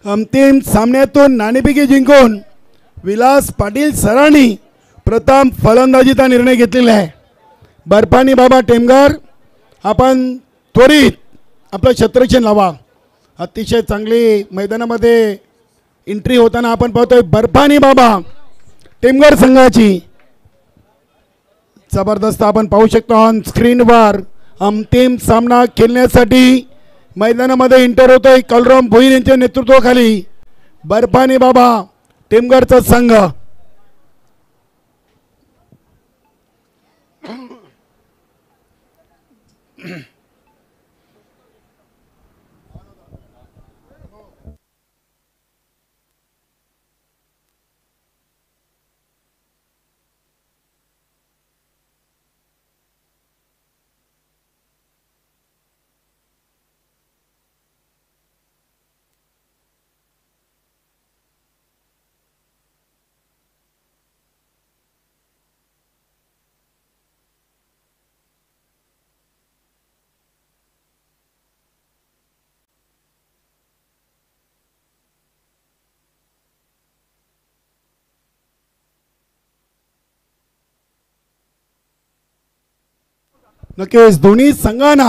अंतिम सामन्यातून नाणेफेकी जिंकून विलास पाटील सरांनी प्रथम फलंदाजीचा निर्णय घेतलेला आहे। बर्फानी बाबा टेमगार, आपण त्वरित आपलं क्षेत्ररक्षण लावा। अतिशय चांगली मैदानामध्ये एंट्री होताना आपण पाहतोय बर्फानी बाबा टेमगार संघाची। जबरदस्त आपण पाहू शकतो ऑन स्क्रीनवर। अंतिम सामना खेळण्यासाठी मैदानामध्ये एंटर होतोय कलराम भोईर यांच्या नेतृत्वाखाली बर्फानी बाबा टेमगारचा संघ। नक्कीच दोन्ही संघांना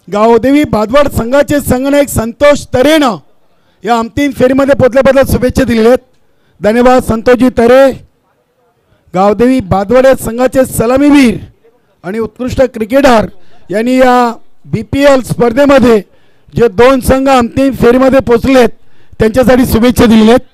गावदेवी बादवड संघाचे संघनायक संतोष तरेन या अंतिम फेरीमध्ये पोहोचल्याबद्दल शुभेच्छा दिलेल्या आहेत। धन्यवाद संतोषजी तरे। गावदेवी बादवड संघाचे सलामीवीर आणि उत्कृष्ट क्रिकेटर यांनी या BPL स्पर्धेमध्ये जे दोन संघ अंतिम फेरीमध्ये पोहोचलेत त्यांच्यासाठी शुभेच्छा दिलेल्या आहेत।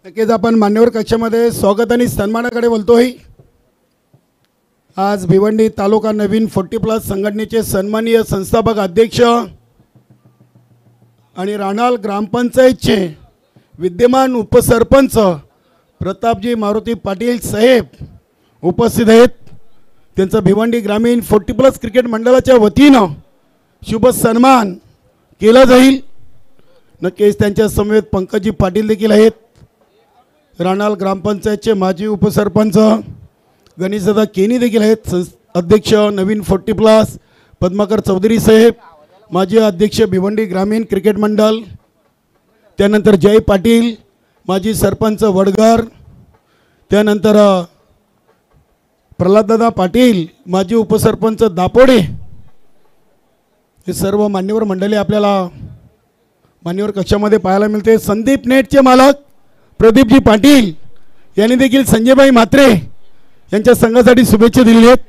नक्कीच आपण मान्यवर कक्षामध्ये स्वागत आणि सन्मानाकडे बोलतोय। आज भिवंडी तालुका नवीन 40+ संघटनेचे सन्माननीय संस्थापक अध्यक्ष आणि राणाल ग्रामपंचायतचे विद्यमान उपसरपंच प्रतापजी मारुती पाटील साहेब उपस्थित आहेत। त्यांचा भिवंडी ग्रामीण 40+ क्रिकेट मंडळाच्या वतीने शुभ सन्मान केला जाईल। नक्कीच त्यांच्या समवेत पंकजी पाटील देखील आहेत। राणाल ग्रामपंचायतचे माजी उपसरपंच गणेशदादा केनी देखील आहेत। अध्यक्ष नवीन 40+ पद्माकर चौधरी साहेब, माजी अध्यक्ष भिवंडी ग्रामीण क्रिकेट मंडळ, त्यानंतर जय पाटील माजी सरपंच वडगार, त्यानंतर प्रल्हाददादा पाटील, माजी उपसरपंच दापोडे, हे सर्व मान्यवर मंडळी आपल्याला मान्यवर कक्षामध्ये पाहायला मिळते. संदीप नेटचे मालक प्रदीपजी पाटील यांनी देखील संजयभाई म्हात्रे यांच्या संघासाठी शुभेच्छा दिल्या आहेत.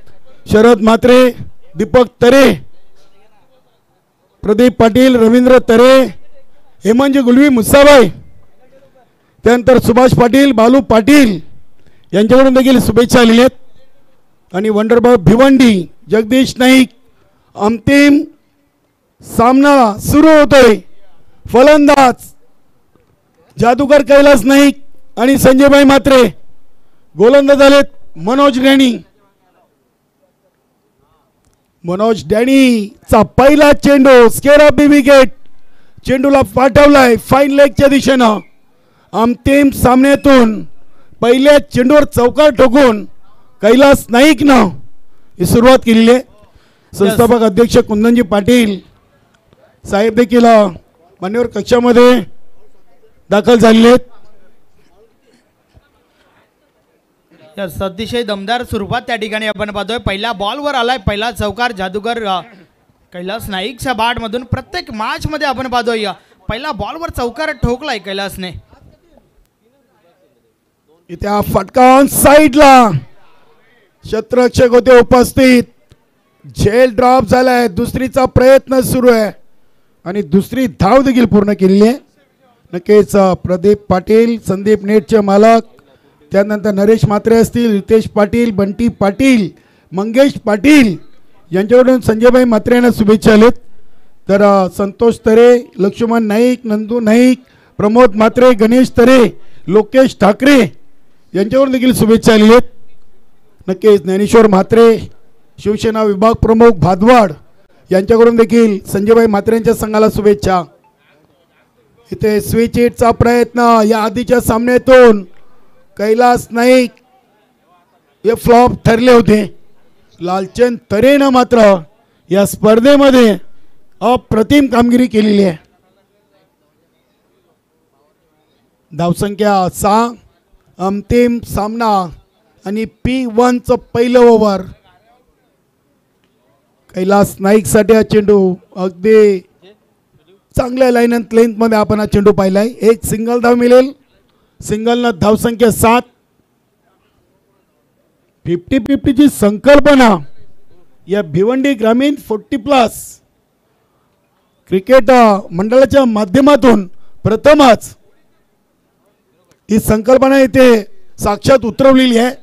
शरद म्हात्रे, दीपक तरे, प्रदीप पाटील, रवींद्र तरे, हेमंत गुलवी, मुसाबाई, त्यानंतर सुभाष पाटील, बालू पाटील यांच्याकडून देखील शुभेच्छा आलेल्या आहेत. आणि वंडरबाब भिवंडी, जगदीश नाईक. अंतिम सामना सुरू होतोय. फलंदाज जादूगर कैलास नाईक आणि संजयभाई म्हात्रे, गोलंदाज आलेत मनोज डॅनी. मनोज डॅनीचा पहिला चेंडू स्केअर ऑफ द विकेट, चेंडूला पाठवलाय फाईन लेगच्या दिशेनं. अंतिम सामन्यातून पहिल्या चेंडूवर चौकार ठोकून कैलास नाईकनं ही सुरुवात केलेली आहे. संस्थापक अध्यक्ष कुंदनजी पाटील साहेब देखील मान्यवर कक्षामध्ये दाखल झालेले आहेत. अतिशय दमदार स्वरूपात त्या ठिकाणी आपण पाहतोय. पहिल्या बॉलवर आलाय पहिला चौकार जादूगर कैलास नाईकच्या बॅटमधून. प्रत्येक मॅच मध्ये आपण पाहतोय पहिला बॉलवर चौकार ठोकलाय कैलासने. इथे हा फटका ऑन साइडला, क्षेत्ररक्षक होते उपस्थित. झेल ड्रॉप झालाय. दुसरीचा प्रयत्न सुरू आहे आणि दुसरी धाव देखील पूर्ण केलेली आहे. नक्कीच प्रदीप पाटील, संदीप नेटचे मालक, त्यानंतर नरेश म्हात्रे असतील, रितेश पाटील, बंटी पाटील, मंगेश पाटील यांच्याकडून संजयभाई म्हात्रे यांना शुभेच्छा आलेत. तर संतोष तरे, लक्ष्मण नाईक, नंदू नाईक, प्रमोद म्हात्रे, गणेश तरे, लोकेश ठाकरे यांच्याकडून देखील शुभेच्छा आलेल्या आहेत. नक्कीच ज्ञानेश्वर म्हात्रे, शिवसेना विभाग प्रमुख भादवाड यांच्याकडून देखील संजयभाई म्हात्रे यांच्या संघाला शुभेच्छा. इथे स्विच हिटचा प्रयत्न या आधीच्या सामन्यातून कैलास नाईक हे फ्लॉप ठरले होते. लालचंद तरेनं मात्र या स्पर्धेमध्ये अप्रतिम कामगिरी केलेली आहे. धावसंख्या 6. अंतिम सामना आणि P1चं पहिलं ओव्हर. कैलास नाईक साठी हा चेंडू अगदी चांगल्या लाईन अँड लेंथ मध्ये आपण हा चेंडू पाहिलाय. एक सिंगल धाव मिळेल. सिंगलनं धावसंख्या 7. 50-50 ची संकल्पना या भिवंडी ग्रामीण 40+ क्रिकेट मंडळाच्या माध्यमातून प्रथमच ही संकल्पना इथे साक्षात उतरवलेली आहे.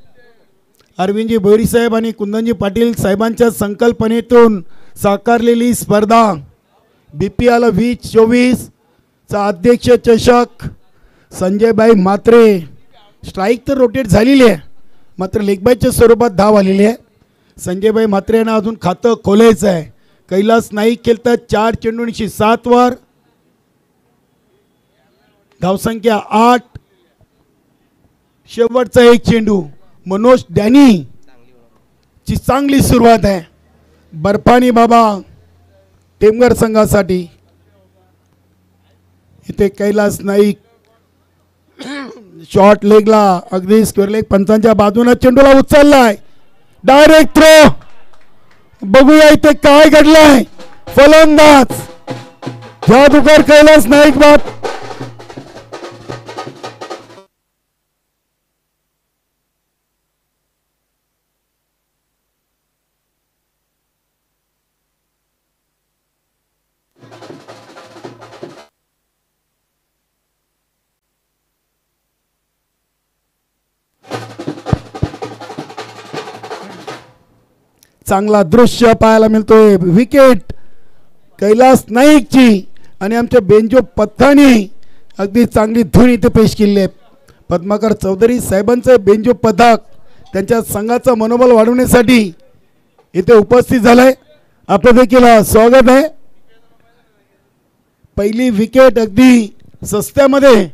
अरविंदजी बोरी साहेब आणि कुंदनजी पाटील साहेबांच्या संकल्पनेतून साकारलेली स्पर्धा BPL 2024 चा अध्यक्ष चषक. संजयभाई म्हात्रे, स्ट्राईक तर रोटेट झालेली आहे, मात्र लेगबायच्या स्वरूपात धाव आलेली आहे. संजयभाई म्हात्रे यांना अजून खातं खोलायचं आहे. कैलास नाईक खेळतात 4 चेंडूंची 7 वर. धावसंख्या 8. शेवटचा एक चेंडू मनोज डॅनी ची चांगली सुरुवात आहे. बर्फानी बाबा टेमगर संघासाठी. इथे कैलास नाईक शॉर्ट लेगला अगदी स्क्वेअर लेग पंचांच्या बाजूने चेंडूला उचललाय. Direct throw. बघूया इथे काय घडलंय. फलंदाज जादूगर कैलास नाईक बाद. चांगला दृश्य पाहायला मिळतोय. विकेट कैलास नाईकची आणि आमच्या बेंजो पथानी अगदी चांगली धून इथे पेश केली आहे. पद्माकर चौधरी साहेबांचं बेंजो पथक त्यांच्या संघाचं मनोबल वाढवण्यासाठी इथे उपस्थित झालंय. आपलं देखील स्वागत आहे. पहिली विकेट अगदी सस्त्यामध्ये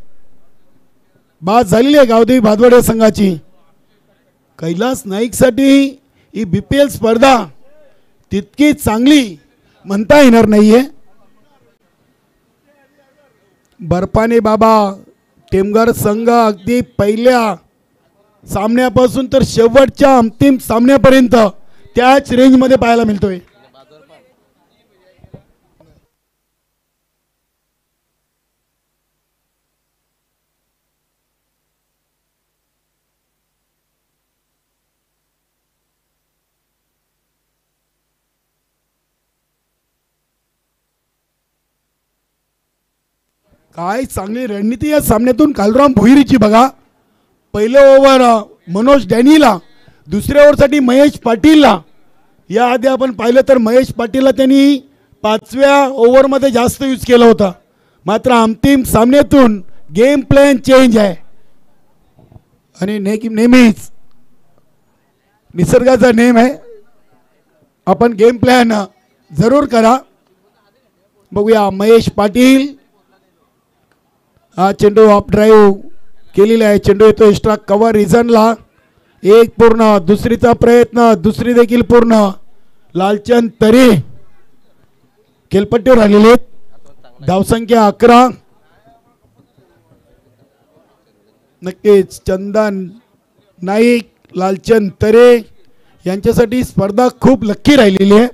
बाद झालेली आहे गावदेवी भादवाड संघाची. कैलास नाईकसाठी ही BPL स्पर्धा तितकी चांगली म्हणता येणार नाहीये. बर्फाने बाबा टेमगर संघ अगदी पहिल्या सामन्यापासून तर शेवटच्या अंतिम सामन्यापर्यंत त्याच रेंजमध्ये पाहायला मिळतोय. काय चांगली रणनीती या सामन्यातून कालराम भोईरीची बघा. पहिलं ओव्हर मनोज डॅनीला, दुसऱ्या ओव्हरसाठी महेश पाटीलला. याआधी आपण पाहिलं तर महेश पाटीलला त्यांनी 5व्या ओव्हरमध्ये जास्त यूज केला होता. मात्र अंतिम सामन्यातून गेम प्लॅन चेंज आहे आणि नेहमीच निसर्गाचा नेम आहे, आपण गेम प्लॅन जरूर करा. बघूया महेश पाटील, हा चेंडू ऑफ ड्राईव्ह केलेला आहे. चेंडू येतो एक्स्ट्रा कव्हर रिझनला. एक पूर्ण, दुसरीचा प्रयत्न, दुसरी देखील पूर्ण. लालचंद तरे खेळपट्टीवर आलेले आहेत. धावसंख्या 11. नक्कीच चंदन नाईक, लालचंद तरे यांच्यासाठी स्पर्धा खूप लक्की राहिलेली आहे.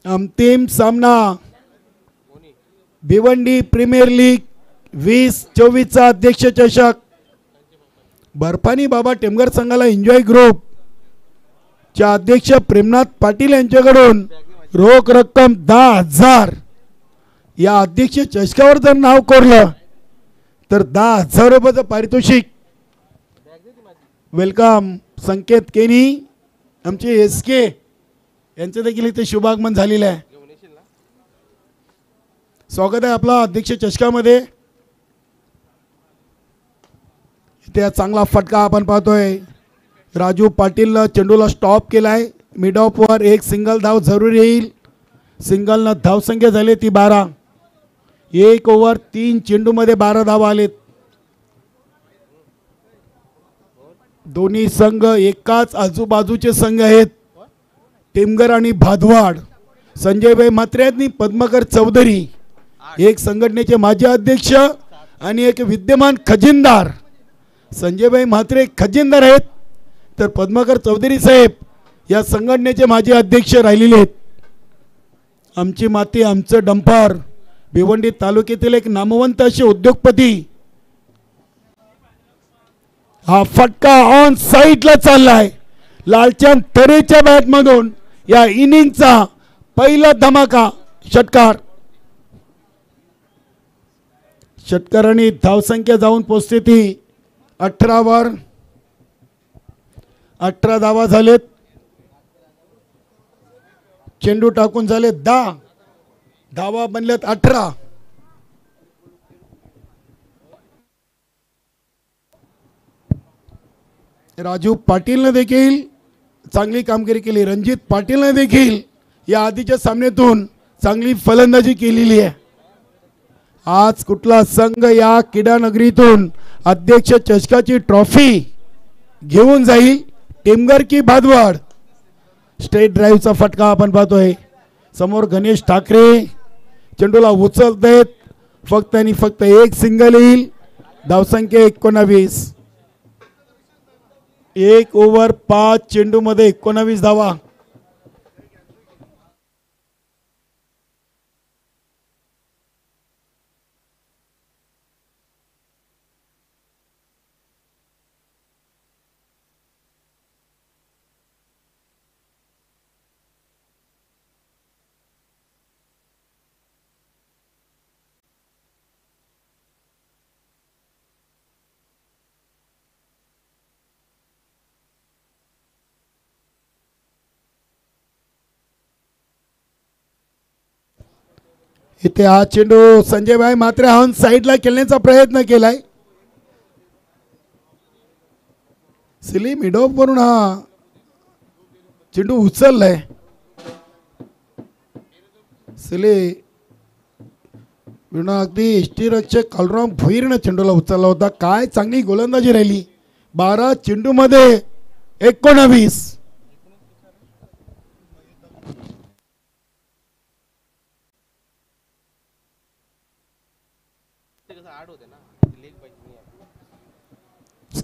अंतिम सामना भिवंडी प्रीमियर लीग 2024चा अध्यक्ष चषक. बर्फानी बाबा टेमघर संघाला एन्जॉय ग्रुप च्या अध्यक्ष प्रेमनाथ पाटील यांच्याकडून रोख रक्कम 10,000. या अध्यक्ष चषकावर जर नाव कोरलं तर 10,000 रुपयाचं पारितोषिक. वेलकम संकेत केनी, आमचे SK यांचं देखील इथे शुभागमन झालेलं आहे. स्वागत आहे आपला अध्यक्ष चषकामध्ये. इथे चांगला फटका आपण पाहतोय. राजू पाटीलनं चेंडूला स्टॉप केलाय. मिड ऑफ वर एक सिंगल धाव जरूर येईल. सिंगलनं धावसंख्या झाली ती 12. एक ओव्हर 3 चेंडूमध्ये 12 धावा आलेत. दोन्ही संघ एकाच आजूबाजूचे संघ आहेत, टेमघर आणि भादवाड. संजयभाई म्हात्रे आणि पद्माकर चौधरी एक संघटनेचे माजी अध्यक्ष आणि एक विद्यमान खजिनदार. संजयभाई म्हात्रे खजिनदार आहेत, तर पद्माकर चौधरी साहेब या संघटनेचे माजी अध्यक्ष राहिलेले आहेत. आमची माती आमचं डंपर, भिवंडी तालुक्यातील एक नामवंत असे उद्योगपती. हा फटका ऑन साईडला चाललाय. लालचंद तरेच्या बॅटमधून या इनिंगचा पहिला धमाका षटकार. षटकारांनी धावसंख्या जाऊन पोहोचते ती 18 वर. 18 धावा झालेत. चेंडू टाकून झाले 10, धावा बनल्यात 18. राजू पाटीलने देखील चांगली कामगिरी केली. रणजित पाटीलने देखील या आधीच्या सामन्यातून चांगली फलंदाजी केलेली आहे. आज कुठला संघ या क्रीडा नगरीतून अध्यक्ष चषकाची ट्रॉफी घेऊन जाईल, टेमघर की भादवाड. स्ट्रेट ड्राईव्हचा फटका आपण पाहतोय. समोर गणेश ठाकरे चेंडूला उचलत आहेत. फक्त आणि फक्त एक सिंगल येईल. धावसंख्या 19. एक ओव्हर 5 चेंडूमध्ये 19 धावा. इथे हा चेंडू संजयभाई म्हात्रे ऑन साईडला खेळण्याचा प्रयत्न केलाय. सिली मिड ऑफ वरून हा चेंडू उचललाय. सिली अगदी यष्टीरक्षक कालराम भोईरनं चेंडूला उचलला होता. काय चांगली गोलंदाजी राहिली. 12 चेंडूमध्ये 19.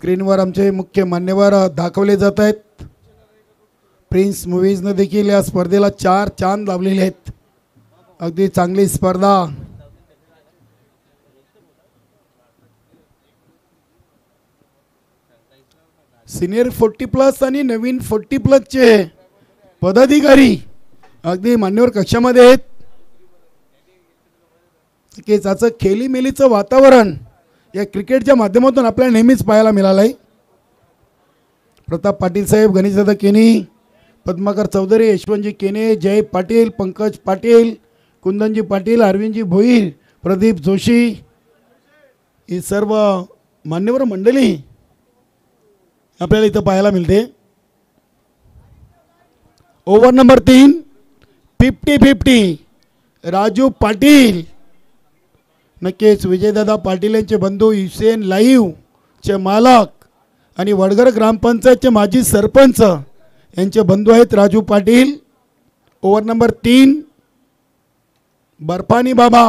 स्क्रीनवर आमचे मुख्य मान्यवर दाखवले जात आहेत. प्रिन्स मूवीजनं देखील या स्पर्धेला 4 चांद लावलेले आहेत. अगदी चांगली स्पर्धा. सिनियर 40+ आणि नवीन 40+चे पदाधिकारी अगदी मान्यवर कक्षामध्ये आहेत. की त्याचं खेलीमेलीचं वातावरण या क्रिकेटच्या माध्यमातून आपल्याला नेहमीच पाहायला मिळालं आहे. प्रताप पाटील साहेब, गणेशदादा केनी, पद्माकर चौधरी, यशवंतजी केने, जय पाटील, पंकज पाटील, कुंदनजी पाटील, अरविंदजी भोईर, प्रदीप जोशी, ही सर्व मान्यवर मंडळी आपल्याला इथं पाहायला मिळते. Over number 3 50-50 Raju Patil. नक्कीच विजयदादा पाटील यांचे बंधू, हुसेन लाईव्हचे मालक आणि वडगर ग्रामपंचायतचे माजी सरपंच यांचे बंधू आहेत राजू पाटील. ओव्हर नंबर 3 बर्फानी बाबा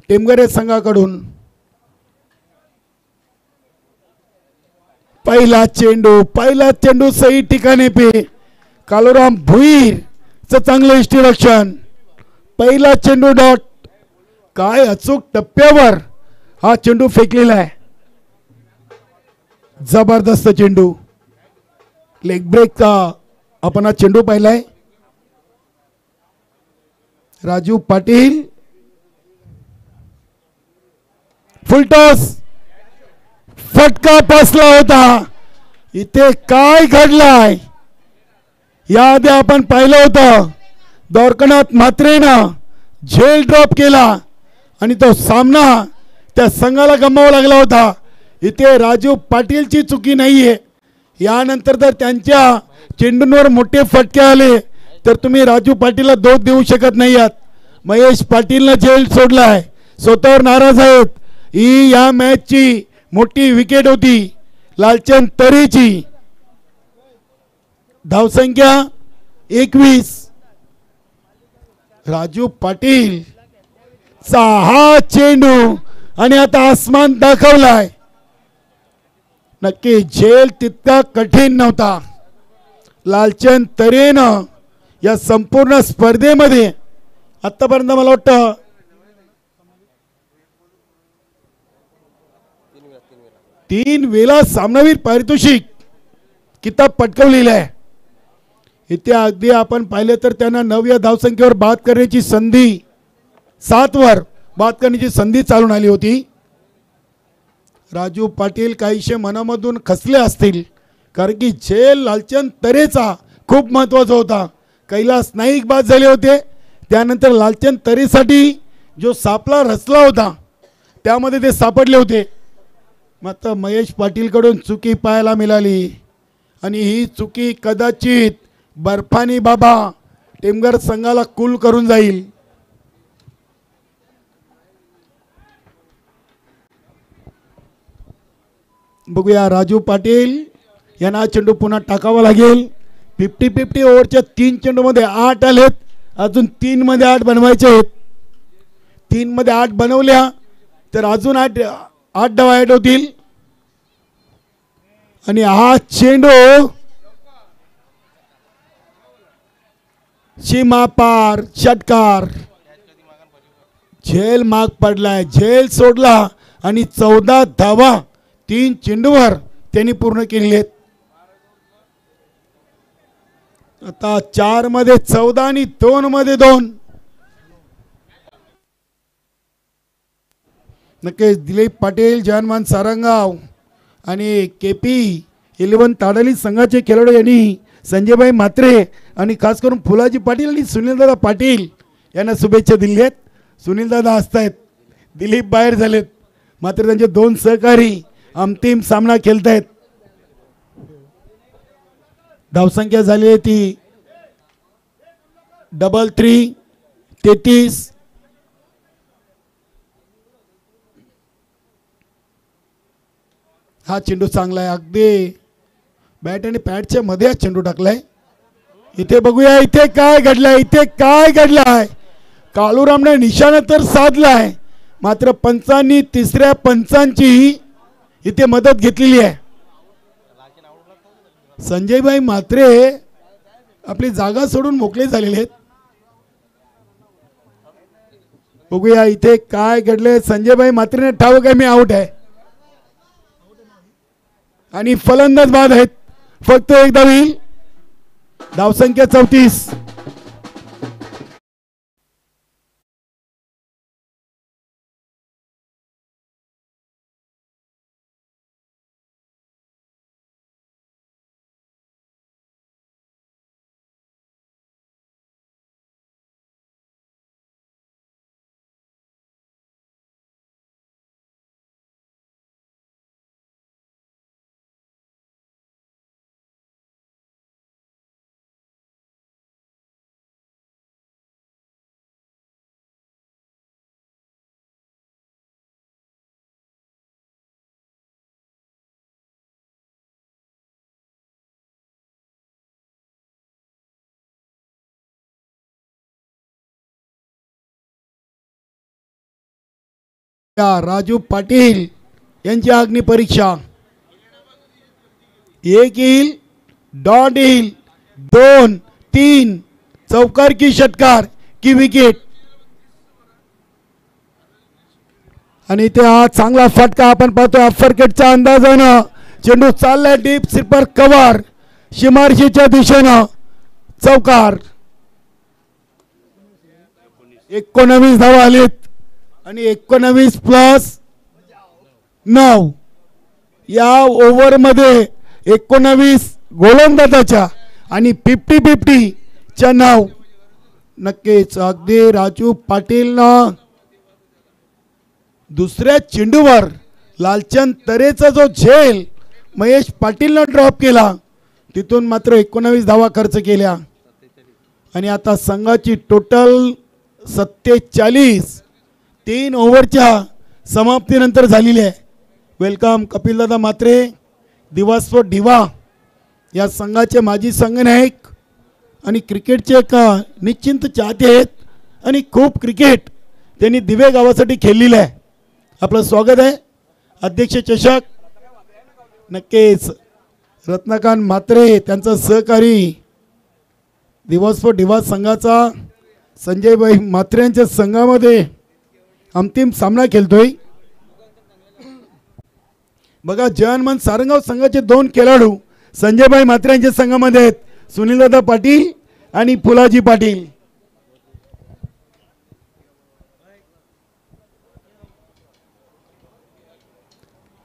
टेमगरे संघाकडून. पहिला चेंडू सही ठिकाणी पे. कालूराम भुईरचं चांगलं इष्टिरक्षण. पहिला चेंडू डॉट. काय अचूक टप्प्यावर हा चेंडू फेकलेला आहे. जबरदस्त चेंडू. लेग ब्रेकचा आपण हा चेंडू पाहिलाय. राजू पाटील फुलटॉस. फटका बसला होता. इथे काय घडलाय याआधी आपण पाहिलं होतं. द्वारकानाथ म्हात्रेनं झेल ड्रॉप केला आणि तो सामना त्या संघाला गमावा लागला होता. इथे राजू पाटीलची चुकी नाहीये. यानंतर जर त्यांच्या चेंडूंवर मोठे फटके आले तर तुम्ही राजू पाटीलला दोष देऊ शकत नाही आहात. महेश पाटीलनं झेल सोडलाय, स्वतःवर नाराज आहेत. ही या मॅचची मोठी विकेट होती लालचंद तरेची. धावसंख्या 21. राजू पाटील चा हा चेंडू आणि आता आसमान दाखवलाय. नक्की झेल तितका कठीण नव्हता. लालचंद तरेनं या संपूर्ण स्पर्धेमध्ये आतापर्यंत मला वाटतं 3 वेळा सामनावीर पारितोषिक किताब पटकवलेला आहे. इथे अगदी आपण पाहिले तर त्यांना 9 या धावसंख्येवर बाद करण्याची संधी, 7 वर बाद करण्याची संधी चालून आली होती. राजू पाटील काहीशे मनामधून खचले असतील, कारण की झेल लालचंद तरेचा खूप महत्त्वाचा होता. कैलास नाईक बाद झाले होते. त्यानंतर लालचंद तरेसाठी जो सापळा रचला होता त्यामध्ये ते सापडले होते. मात्र महेश पाटीलकडून चुकी पाहायला मिळाली आणि ही चुकी कदाचित बर्फानी बाबा टेमगर संघाला कूल करून जाईल. बघूया, राजू पाटील यांना चेंडू पुन्हा टाकावा लागेल. 50-50 ओव्हरच्या 3 चेंडूमध्ये 8 आलेत. अजून 3 मध्ये 8 बनवायचे आहेत. 3 मध्ये 8 बनवल्या तर अजून 8 धावा ॲड होतील. आणि हा चेंडू सीमा पार षटकार. झेल माग पडलाय, झेल सोडला आणि 14 धावा 3 चेंडूवर त्यांनी पूर्ण केले आहेत. आता 4 मध्ये 14 आणि 2 मध्ये 2. नक्कीच दिलीप पाटील, जानमान सारंगाव आणि KP 11 ताडाली संघाचे खेळाडू यांनी संजयभाई म्हात्रे आणि खास करून फुलाजी पाटील आणि सुनीलदादा पाटील यांना शुभेच्छा दिल्या आहेत. सुनीलदादा हसतायत, दिलीप बाहेर झालेत, मात्र त्यांचे 2 सहकारी अंतिम सामना खेळतायत. धावसंख्या झाली आहे ती 33. हा चेंडू चांगला आहे. अगदी बॅट आणि पॅडच्या मध्ये हा चेंडू टाकलाय. इथे बघूया इथे काय घडलाय. कालूरामने निशाणा तर साधलाय, मात्र पंचांनी 3ऱ्या पंचांची इथे मदत घेतलेली आहे. संजयभाई म्हात्रे आपली जागा सोडून मोकळे झालेले आहेत. बघूया इथे काय घडले. संजयभाई म्हात्रेने ठाऊक आहे मी आउट आहे आणि फलंदाज बाद आहेत. फक्त एकदा होईल. धावसंख्या 34. राजू पाटील यांची अग्नि परीक्षा. एक येईल, डॉट येईल, 2, 3 चौकार की षटकार की विकेट. आणि इथे हा चांगला फटका आपण पाहतोय अफरकेटच्या अंदाजानं. चेंडू चाललाय डीप स्लीपर कव्हर सीमारेषेच्या दिशेनं. चौकार. 19 धावा आलीत आणि 19 + 9 या ओव्हरमध्ये 19 गोलंदाजाच्या आणि 50-50 च्या नाव. नक्कीच अगदी राजू पाटीलनं दुसऱ्या चेंडूवर लालचंद तरेचा जो झेल महेश पाटीलनं ड्रॉप केला तिथून मात्र 19 धावा खर्च केल्या. आणि आता संघाची टोटल 47 3 ओव्हरच्या समाप्तीनंतर झालेली आहे. वेलकम कपिलदादा म्हात्रे, दिवास्व डिवा या संघाचे माजी संघनायक आणि क्रिकेटचे एक निश्चिंत चाहते आहेत आणि खूप क्रिकेट त्यांनी दिवे गावासाठी खेळलेलं आहे. आपलं स्वागत आहे. अध्यक्ष चषक नक्कीच रत्नाकांत म्हात्रे त्यांचा सहकारी दिवास्व डिवा संघाचा संजयभाई म्हात्रे यांच्या संघामध्ये अंतिम सामना खेळतोय. बघा जयनमन सारंगाव संघाचे 2 खेळाडू संजयभाई म्हात्रे यांच्या संघामध्ये आहेत. सुनीलदादा पाटील आणि फुलाजी पाटील.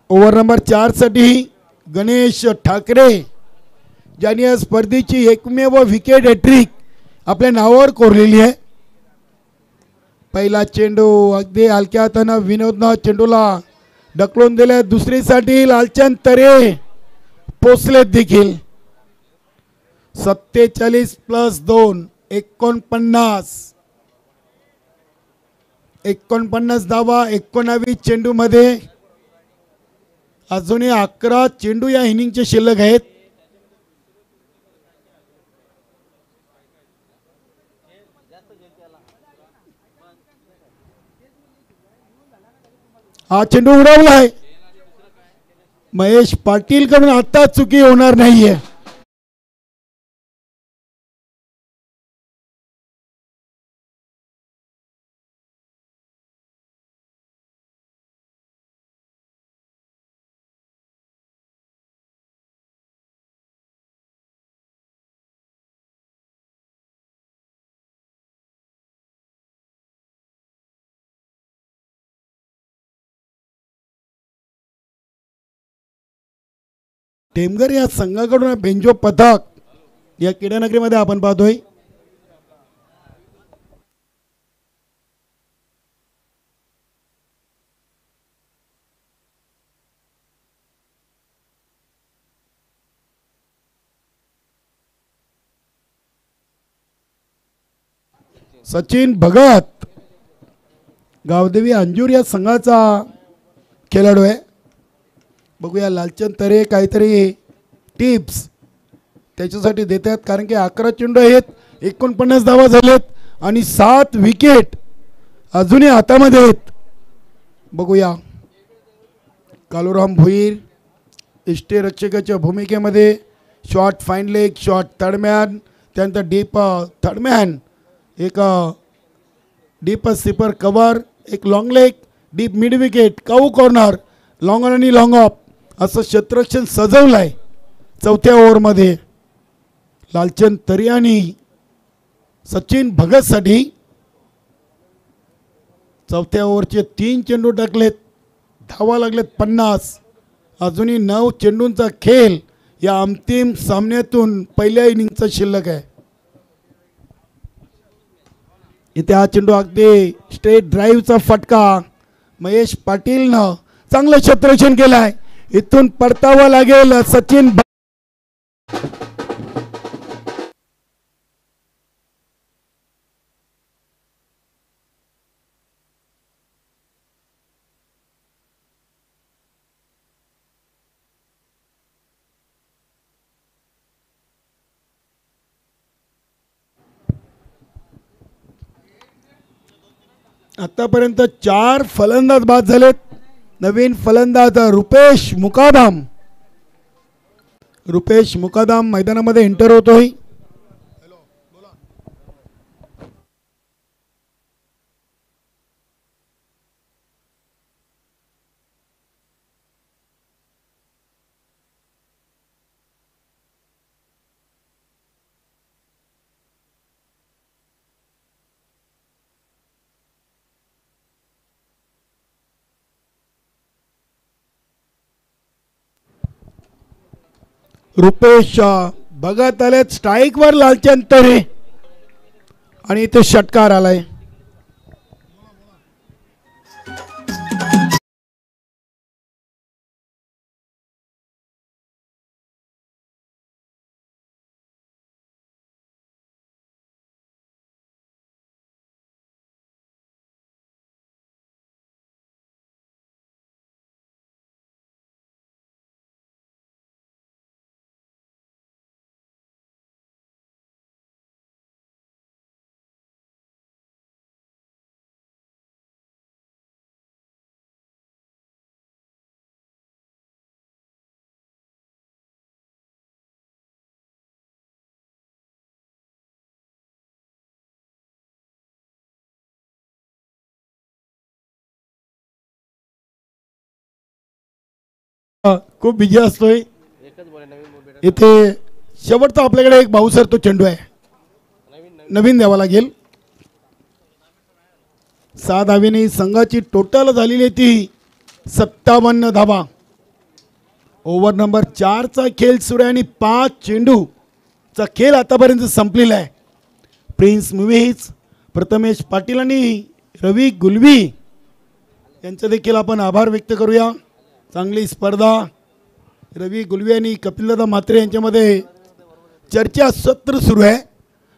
ओव्हर नंबर 4 साठी गणेश ठाकरे ज्यांनी या स्पर्धेची एकमेव विकेट हॅट्रिक आपल्या नावावर कोरलेली आहे. पहिला चेंडू अगदी हलक्या हातानं विनोदनं चेंडूला ढकलून दिले. दुसरीसाठी लालचंद तरे पोचलेत देखील. 47 + 2 49 धावा 19 चेंडू मध्ये. अजूनही 11 चेंडू या इनिंगचे शिल्लक आहेत. हा चेंडू उडवलाय. महेश पाटील कडून आता चुकी होणार नाहीये. टेमघर या संघाकडून बेंजो पथक या क्रीडानगरीमध्ये आपण पाहतोय. सचिन भगत गावदेवी अंजूर या संघाचा खेळाडू आहे. बघूया लालचंद तरे काहीतरी टिप्स त्याच्यासाठी देतात कारण की 11 चेंडू आहेत, 49 धावा झालेत आणि 7 विकेट अजूनही हातामध्ये आहेत. बघूया कालुराम भुईर इष्टे रक्षकाच्या भूमिकेमध्ये short fine leg, short third man, त्यानंतर डीप थर्डमॅन, एक डीप स्लीपर कव्हर, एक long leg, deep mid wicket, cow corner, long on आणि लॉंग ऑफ असं क्षेत्ररक्षण सजवलं आहे. चौथ्या ओव्हरमध्ये लालचंद तरी आणि सचिन भगतसाठी चौथ्या ओव्हरचे 3 चेंडू टाकलेत, धावा लागलेत 50. अजूनही 9 चेंडूंचा खेळ या अंतिम सामन्यातून पहिल्या इनिंगचा शिल्लक आहे. इथे हा चेंडू अगदी स्ट्रेट ड्राईव्हचा फटका महेश पाटीलनं चांगलं क्षेत्ररक्षण केलं आहे. इथून परतावं लागेल सचिन. आतापर्यंत 4 फलंदाज बाद झालेत. नवीन फलंदाज रुपेश मुकादम मैदानामध्ये एंटर होतोय. रुपेश बघत आलेत स्ट्राईकवर लालचंद तरे आणि इथे षटकार आलाय. खूप बिजी असतोय. इथे शेवटचा आपल्याकडे एक भाऊसर तो चेंडू आहे, नवीन द्यावा लागेल. 6 धावेने संघाची टोटल झालेली ती 57 धावा. ओव्हर नंबर 4चा खेळ सुरू आहे आणि 5 चेंडूचा खेळ आतापर्यंत संपलेला आहे. प्रिन्स मुव्हीज, प्रथमेश पाटील आणि रवी गुलवी यांचे देखील आपण आभार व्यक्त करूया. चांगली स्पर्धा. रवी गुलवी आणि कपिलदादा म्हात्रे यांच्यामध्ये चर्चा सत्र सुरू आहे.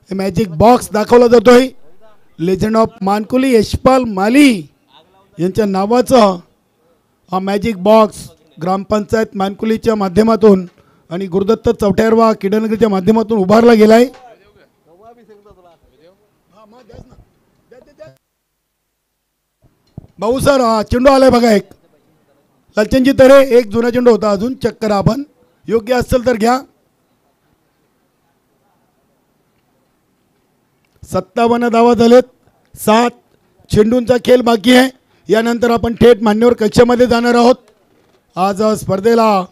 मॅजिक बॉक्स दाखवला जातोय. लेजंड ऑफ मानकुली यशपाल माली यांच्या नावाचा हा मॅजिक बॉक्स ग्रामपंचायत मानकुलीच्या माध्यमातून आणि गुरुदत्त चौट्यारवा किडनगरच्या माध्यमातून उभारला गेलाय. भाऊ सर हा चेंडू आलाय बघा. एक लालचंदजी तरे, एक जुना चेंडू होता, अजून चेक करा आपण, योग्य असेल तर घ्या. 57 धावा झालेत. 7 चेंडूंचा खेळ बाकी आहे. यानंतर आपण थेट मान्यवर कक्षामध्ये जाणार आहोत. आज स्पर्धेला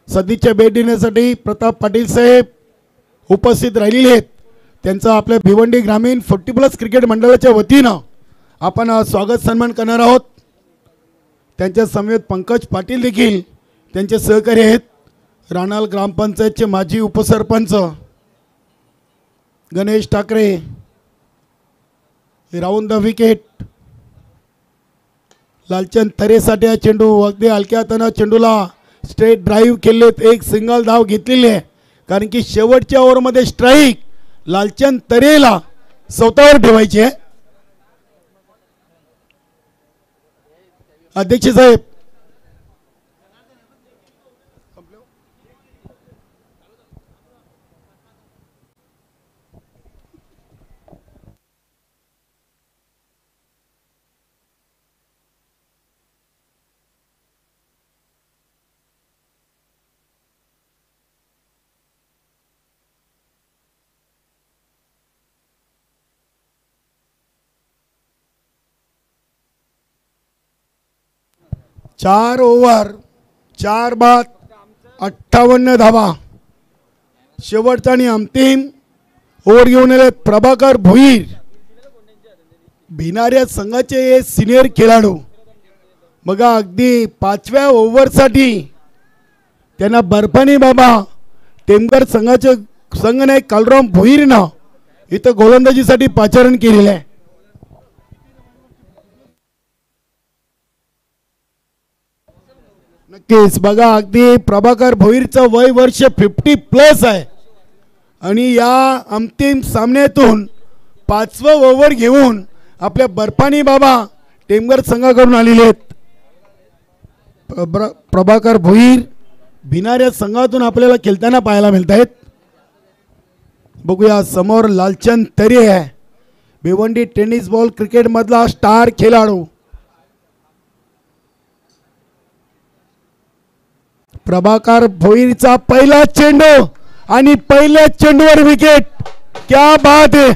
सदिच्छा भेट देण्यासाठी प्रताप पाटील साहेब उपस्थित राहिलेले आहेत. त्यांचं आपल्या भिवंडी ग्रामीण 40+ क्रिकेट मंडळाच्या वतीनं आपण स्वागत सन्मान करणार आहोत. त्यांच्या समवेत पंकज पाटील देखील त्यांचे सहकारी आहेत. राणाल ग्रामपंचायतचे माजी उपसरपंच Ganesh Thackeray, round the wicket. Lalchand तरेसाठी हा चेंडू अगदी हलक्या हाताने चेंडूला स्ट्रेट ड्राईव्ह केलेत. एक सिंगल धाव घेतलेली आहे, कारण की शेवटच्या ओव्हरमध्ये स्ट्राईक लालचंद तरेला स्वतःवर ठेवायची आहे. अध्यक्ष साहेब, 4 ओव्हर 4 बाद 58 धावा. शेवटचा आणि अंतिम ओव्हर घेऊन आले प्रभाकर भोईर, भिनाऱ्या संघाचे सिनियर खेळाडू. बघा अगदी 5व्या ओव्हरसाठी त्यांना बर्फानी बाबा टेमघर संघाचे संघनायक कालराम भोईरनं इथं गोलंदाजीसाठी पाचारण केलेलं आहे. नक्कीच बघा अगदी प्रभाकर भोईरचं वय वर्ष 50+ आहे आणि या अंतिम सामन्यातून 5वं ओव्हर घेऊन आपल्या बर्फानी बाबा टेमघर संघाकडून आलेले आहेत. प्रभाकर भोईर भिनाऱ्या संघातून आपल्याला खेळताना पाहायला मिळत आहेत. बघूया समोर लालचंद तरे आहे, भिवंडी टेनिस बॉल क्रिकेट मधला स्टार खेळाडू. प्रभाकर भोईरचा पहिला चेंडू आणि पहिल्या चेंडूवर विकेट. क्या बात है.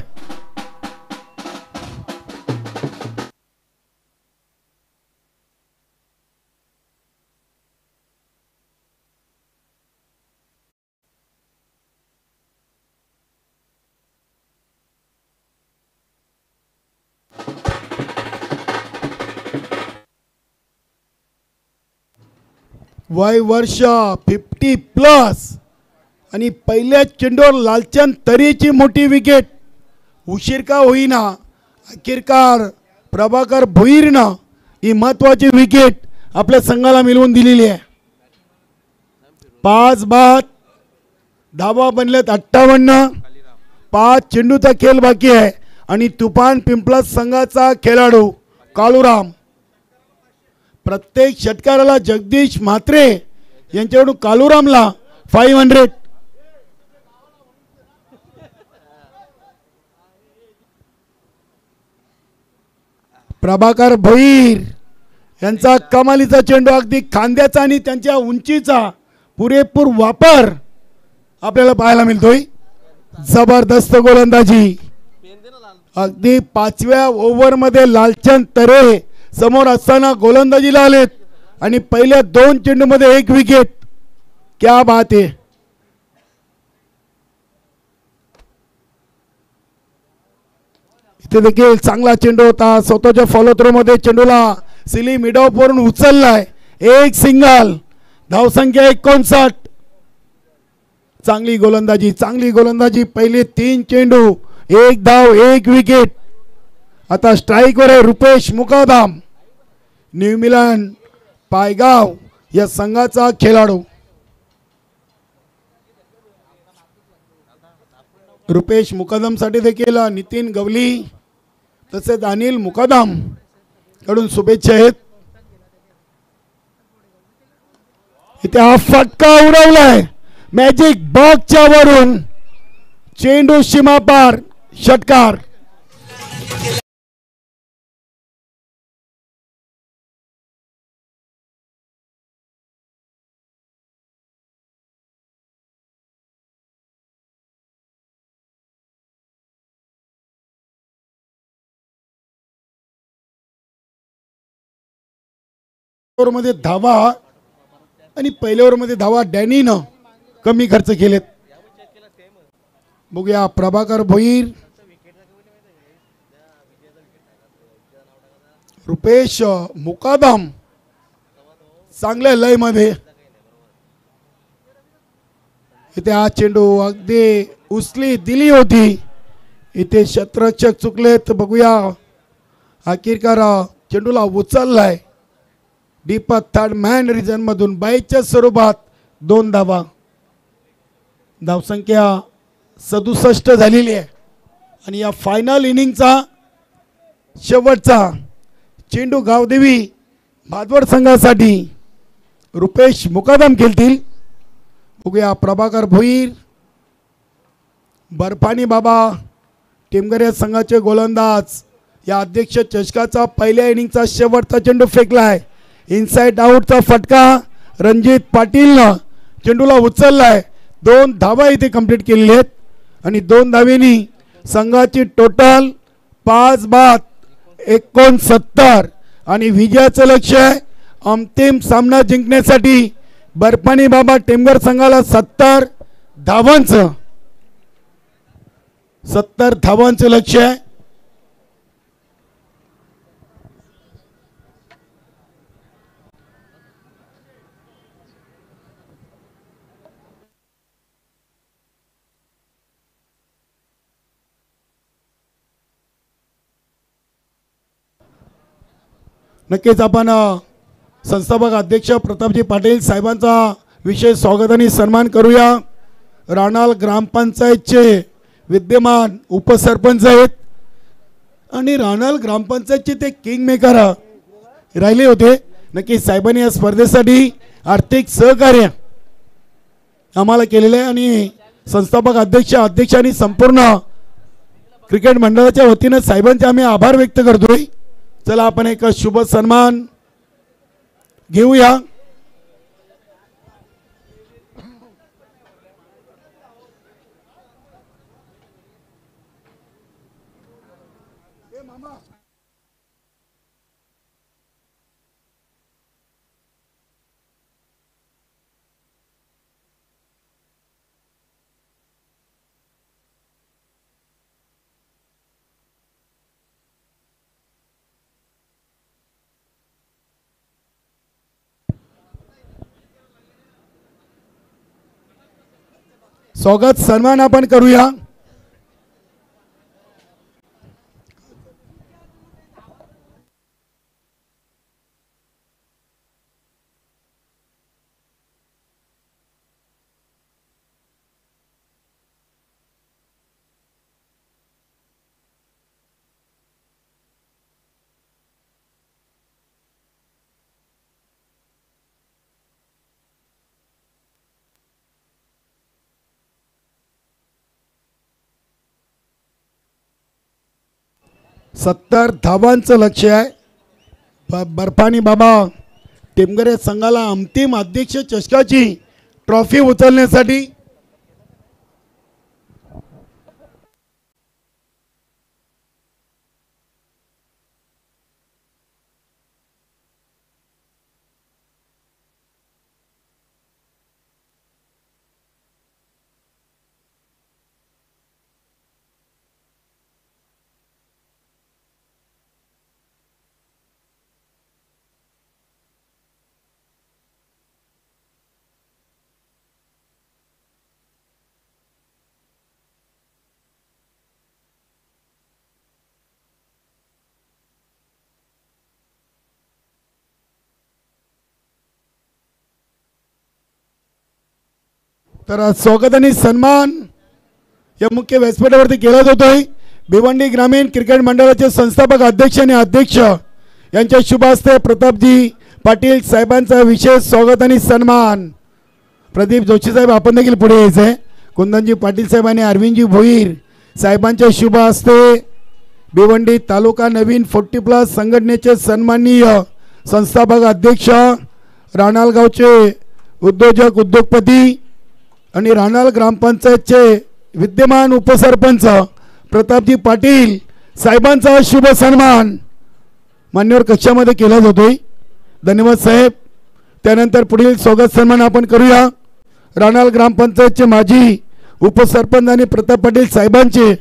वय वर्ष 50+ आणि पहिल्या चेंडूवर लालचंद तरेची मोठी विकेट. उशीर का होईना अखेरकार प्रभाकर भोईरनं ही महत्वाची विकेट आपल्या संघाला मिळवून दिलेली आहे. 5 बाद धावा बनल्यात 58. 5 चेंडूचा खेळ बाकी आहे आणि तुफान पिंपळस संघाचा खेळाडू कालूराम. प्रत्येक षटकाराला जगदीश म्हात्रे यांच्याकडून कालूरामला 500. प्रभाकर भोईर यांचा कमालीचा चेंडू, अगदी खांद्याचा आणि त्यांच्या उंचीचा पुरेपूर वापर आपल्याला पाहायला मिळतोय. जबरदस्त गोलंदाजी. अगदी 5व्या ओव्हरमध्ये लालचंद तरे समोर असताना गोलंदाजीला आलेत आणि पहिल्या 2 चेंडूमध्ये 1 विकेट. क्या बात आहे. इथे देखील चांगला चेंडू होता. स्वतःच्या फॉलो थ्रो मध्ये चेंडूला सिली मिड ऑफ वरून उचललाय. 1 सिंगल. धावसंख्या 59. चांगली गोलंदाजी, चांगली गोलंदाजी. पहिले 3 चेंडू 1 धाव 1 विकेट. आता स्ट्राईकवर आहे रुपेश मुकादम, न्यू मिलन पायगाव या संघाचा खेळाडू. रुपेश मुकादम साठी देखील नितीन गवली तसेच अनिल मुकादम कडून शुभेच्छा आहेत. इथे हा फटका उडवलाय मॅजिक बॉक्सच्या वरून. चेंडू सीमापार, षटकार. मध्ये धावा आणि पहिल्या ओव्हरमध्ये धावा डॅनीनं कमी खर्च केलेत. बघूया प्रभाकर भोईर, रुपेश मुकादम चांगल्या लय मध्ये. इथे हा चेंडू अगदी उचली दिली होती, इथे क्षेत्ररक्षक चुकलेत. बघूया अखेरकार चेंडूला उचललाय डीप थर्ड मॅन रिजन मधून. 22च्या स्वरूपात 2 धावा. धावसंख्या 67 झालेली आहे आणि या फायनल इनिंगचा शेवटचा चेंडू गावदेवी भादवड संघासाठी रुपेश मुकादम खेळतील. बघूया प्रभाकर भोईर, बर्फानी बाबा टेमघर संघाचे गोलंदाज या अध्यक्ष चषकाचा पहिल्या इनिंगचा शेवटचा चेंडू फेकलाय. इनसाइड आउटचा फटका रणजित पाटीलनं चेंडूला उचललाय. 2 धावा इथे कंप्लीट केलेल्या आहेत आणि 2 धावेनी संघाची टोटल 5 बाद 69 आणि विजयाचं लक्ष आहे अंतिम सामना जिंकण्यासाठी बर्फानी बाबा टेमघर संघाला 70 धावांचं लक्ष्य आहे. नक्कीच आपण संस्थापक अध्यक्ष प्रतापजी पाटील साहेबांचा विशेष स्वागत आणि सन्मान करूया. राणाल ग्रामपंचायतचे विद्यमान उपसरपंच आहेत आणि राणाल ग्रामपंचायतचे ते किंग मेकर राहिले होते. नक्कीच साहेबांनी या स्पर्धेसाठी आर्थिक सहकार्य आम्हाला केलेलं आहे आणि संस्थापक अध्यक्ष आणि संपूर्ण क्रिकेट मंडळाच्या वतीनं साहेबांचे आम्ही आभार व्यक्त करतोय. चला आपण एक शुभ सन्मान घेऊया. स्वागत सन्मान आपण करूया. सत्तर धावांचं लक्ष्य आहे. बर्फानी बाबा टेमघर संघाला अंतिम अध्यक्ष चषकाची ट्रॉफी उचलण्यासाठी तर स्वागत आणि सन्मान या मुख्य व्यासपीठावरती केला जातोय. भिवंडी ग्रामीण क्रिकेट मंडळाचे संस्थापक अध्यक्ष आणि अध्यक्ष यांच्या शुभ हस्ते प्रतापजी पाटील साहेबांचा विशेष स्वागत आणि सन्मान. प्रदीप जोशी साहेब आपण देखील पुढे यायचे. कुंदनजी पाटील साहेब आणि अरविंदजी भोईर साहेबांच्या शुभ हस्ते भिवंडी तालुका नवीन 40+ संघटनेचे सन्माननीय संस्थापक अध्यक्ष, राणालगावचे उद्योजक उद्योगपती आणि राणाल ग्रामपंचायतचे विद्यमान उपसरपंच प्रतापजी पाटील साहेबांचा शुभ सन्मान मान्यवर कक्षामध्ये केला जातोय. धन्यवाद साहेब. त्यानंतर पुढील स्वागत सन्मान आपण करूया. राणाल ग्रामपंचायतचे माजी उपसरपंच आणि प्रताप पाटील साहेबांचे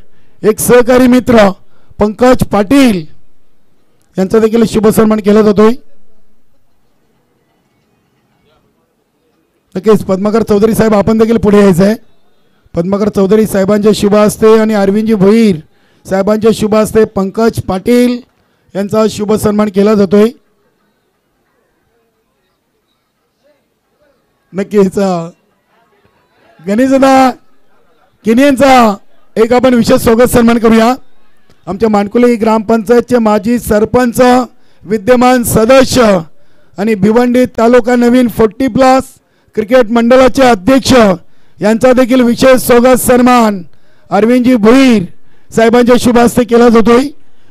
एक सहकारी मित्र पंकज पाटील यांचा देखील शुभ सन्मान केला जातोय. नक्कीच पद्माकर चौधरी साहेब आपण देखील पुढे यायचं आहे. पद्माकर चौधरी साहेबांच्या शुभ हस्ते आणि अरविंदजी भोईर साहेबांच्या शुभ हस्ते पंकज पाटील यांचा शुभ सन्मान केला जातोय. नक्कीच गणेशदा किनी यांचा एक आपण विशेष स्वागत सन्मान करूया. आमच्या मानकुली ग्रामपंचायतचे माजी सरपंच, विद्यमान सदस्य आणि भिवंडी तालुका नवीन 40+ क्रिकेट मंडळाचे अध्यक्ष यांचा देखील विशेष स्वागत सन्मान अरविंदजी भोईर साहेबांच्या शुभ हस्ते केला जातोय.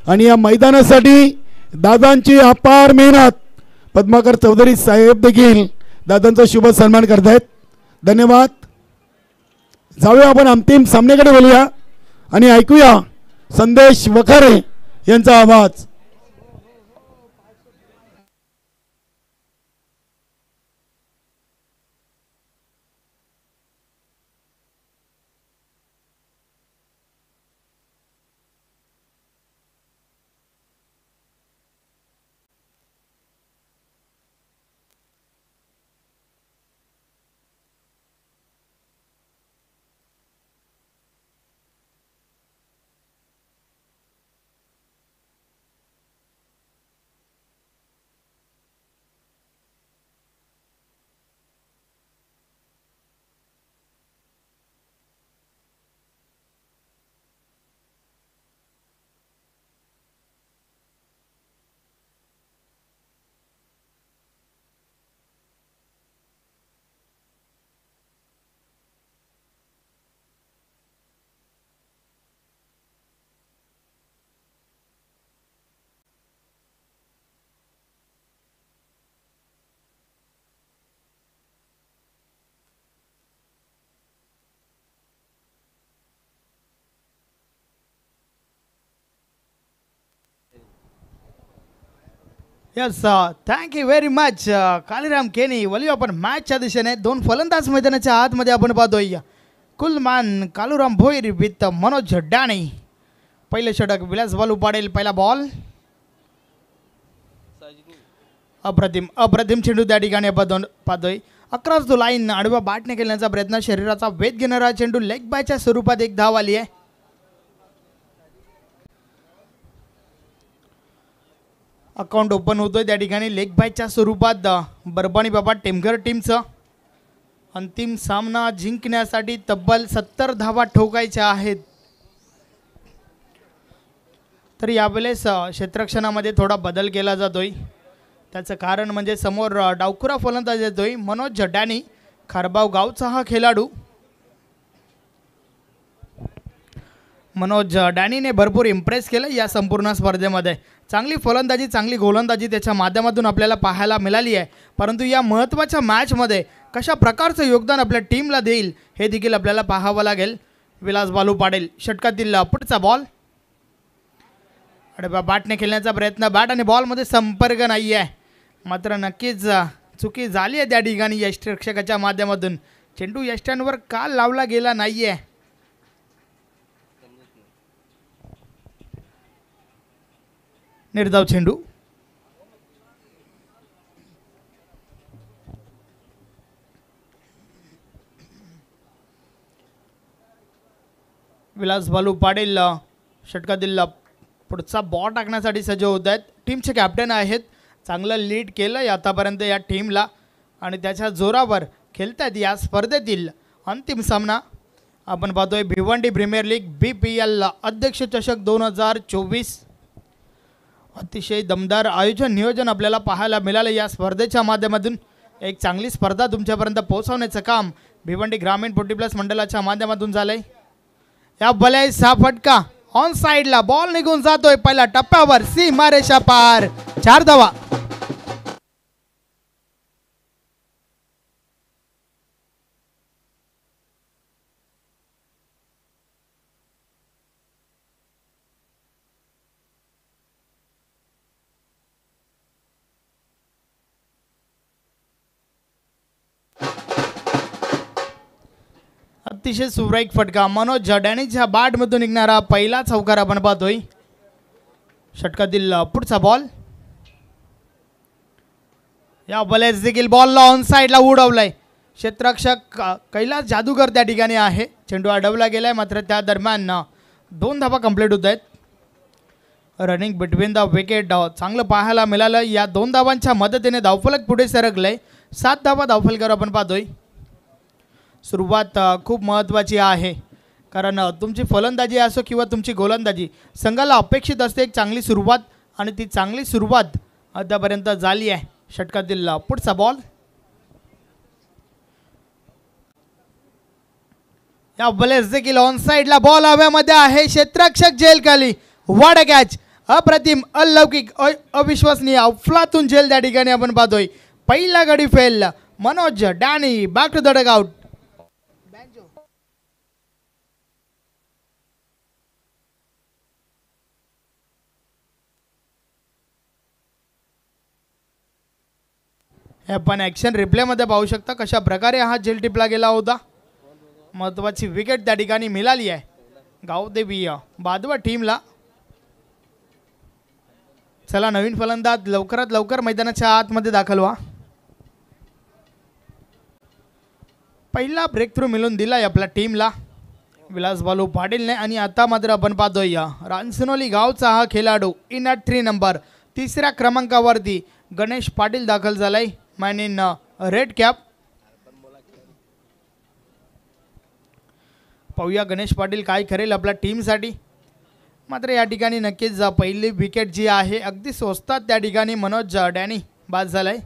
आणि या मैदानासाठी दादांची अपार मेहनत पद्माकर चौधरी साहेब देखील दादांचा शुभ सन्मान करतायत. धन्यवाद. जाऊया आपण अंतिम सामन्याकडे बोलूया आणि ऐकूया संदेश वखारे यांचा आवाज. Yes thank you very much Kaliram केनी. वली आपण मॅचच्या दिशेने दोन फलंदाज मैदानाच्या आतमध्ये आपण पाहतोय. कुलमान कालूराम भोईर विथ मनोज डाणे. पहिले षटक विलास बालू पाडेल. पहिला बॉल अप्रतिम चेंडू त्या ठिकाणी आपण पाहतोय. अक्रॉस द लाईन आडव्या बॅटने खेळण्याचा प्रयत्न. शरीराचा वेध घेणारा चेंडू लेग बायच्या स्वरूपात एक धाव आली आहे. अकाउंट ओपन होतोय त्या ठिकाणी लेग बायच्या स्वरूपात. बरबाणी बाबा टेमघर टीमचं अंतिम सामना जिंकण्यासाठी तब्बल 70 धावा ठोकायच्या आहेत. तर यावेळेस क्षेत्ररक्षणामध्ये थोडा बदल केला जातोय. त्याचं कारण म्हणजे समोर डावखुरा फलंदाज येतोय मनोज जडानी. खारबाव गावचा हा खेळाडू. मनोज डॅनीने भरपूर इम्प्रेस केलं या संपूर्ण स्पर्धेमध्ये. चांगली फलंदाजी चांगली गोलंदाजी त्याच्या माध्यमातून आपल्याला पाहायला मिळाली आहे. परंतु या महत्त्वाच्या मॅचमध्ये कशा प्रकारचं योगदान आपल्या टीमला देईल हे देखील आपल्याला पाहावं लागेल. विलास बालू पाडेल. षटकातील पुढचा बॉल अडव्या बॅटने खेळण्याचा प्रयत्न. बॅट आणि बॉलमध्ये संपर्क नाही आहे. मात्र नक्कीच चुकी झाली आहे त्या ठिकाणी यष्टिरक्षकाच्या माध्यमातून. चेंडू यष्ट्यांवर का लावला गेला नाही आहे. निर्धाव चेंडू. विलास बालू पाटील षटकातील पुढचा बॉल टाकण्यासाठी सज्ज होत आहेत. टीमचे कॅप्टन आहेत. चांगलं लीड केलं आहे आतापर्यंत या टीमला आणि त्याच्या जोरावर खेळत आहेत या स्पर्धेतील अंतिम सामना. आपण पाहतोय भिवंडी प्रीमियर लीग BPL अध्यक्ष चषक 2024. अतिशय दमदार आयोजन नियोजन आपल्याला पाहायला मिळालं या स्पर्धेच्या माध्यमातून. एक चांगली स्पर्धा तुमच्यापर्यंत पोहोचवण्याचं काम भिवंडी ग्रामीण 40+ मंडळाच्या माध्यमातून झालंय. या बल्याचा फटका ऑन साइडला बॉल निघून जातोय. पहिल्या टप्प्यावर सीमारेषा पार. 4 धावा. अतिशय सुरेख फटका. मनोज जडानीच्या बॅटमधून निघणारा पहिला चौकार आपण पाहतोय. षटकातील पुढचा बॉल. या बॉलेस देखील बॉलला ऑन साइडला उडवलाय. क्षेत्ररक्षक कैलास जादूगर त्या ठिकाणी आहे. चेंडू अडवला गेलाय मात्र त्या दरम्यान 2 धावा कंप्लीट होत आहेत. रनिंग बिटवीन द विकेट चांगलं पाहायला मिळालं. या 2 धावांच्या मदतीने धावफलक पुढे सरकलंय. 7 धावा धावफलकावर आपण पाहतोय. सुरुवात खूप महत्त्वाची आहे कारण तुमची फलंदाजी असो किंवा तुमची गोलंदाजी संघाला अपेक्षित असते एक चांगली सुरुवात आणि ती चांगली सुरुवात आतापर्यंत झाली आहे. षटकातील पुढचा बॉल. या बॉलेस देखील ऑन साइडला बॉल हव्यामध्ये आहे. क्षेत्ररक्षक जेल खाली. वाडा कॅच. अप्रतिम अलौकिक अविश्वसनीय अफलातून जेल त्या ठिकाणी आपण पाहतोय. पहिला गडी fail. Manoj Danny back to the dugout. आपण ॲक्शन रिप्लेमध्ये पाहू शकता कशा प्रकारे हा जेल टिपला गेला होता. महत्त्वाची विकेट त्या ठिकाणी मिळाली आहे गावदेवी बादवा टीमला. चला नवीन फलंदाज लवकरात लवकर मैदानाच्या आतमध्ये दाखल व्हा. पहिला ब्रेक थ्रू मिळून दिलाय आपल्या टीमला विलास बालू पाटीलने. आणि आता मात्र आपण पाहतोय रानसनोली गावचा हा खेळाडू इन ॲट 3 नंबर 3ऱ्या क्रमांकावरती गणेश पाटील दाखल झालाय. Man in red cap. पाहूया गणेश पाटील काय करेल आपल्या टीमसाठी. मात्र या ठिकाणी नक्कीच पहिली विकेट जी आहे अगदी स्वस्तात त्या ठिकाणी मनोज डॅनी बाद झालाय.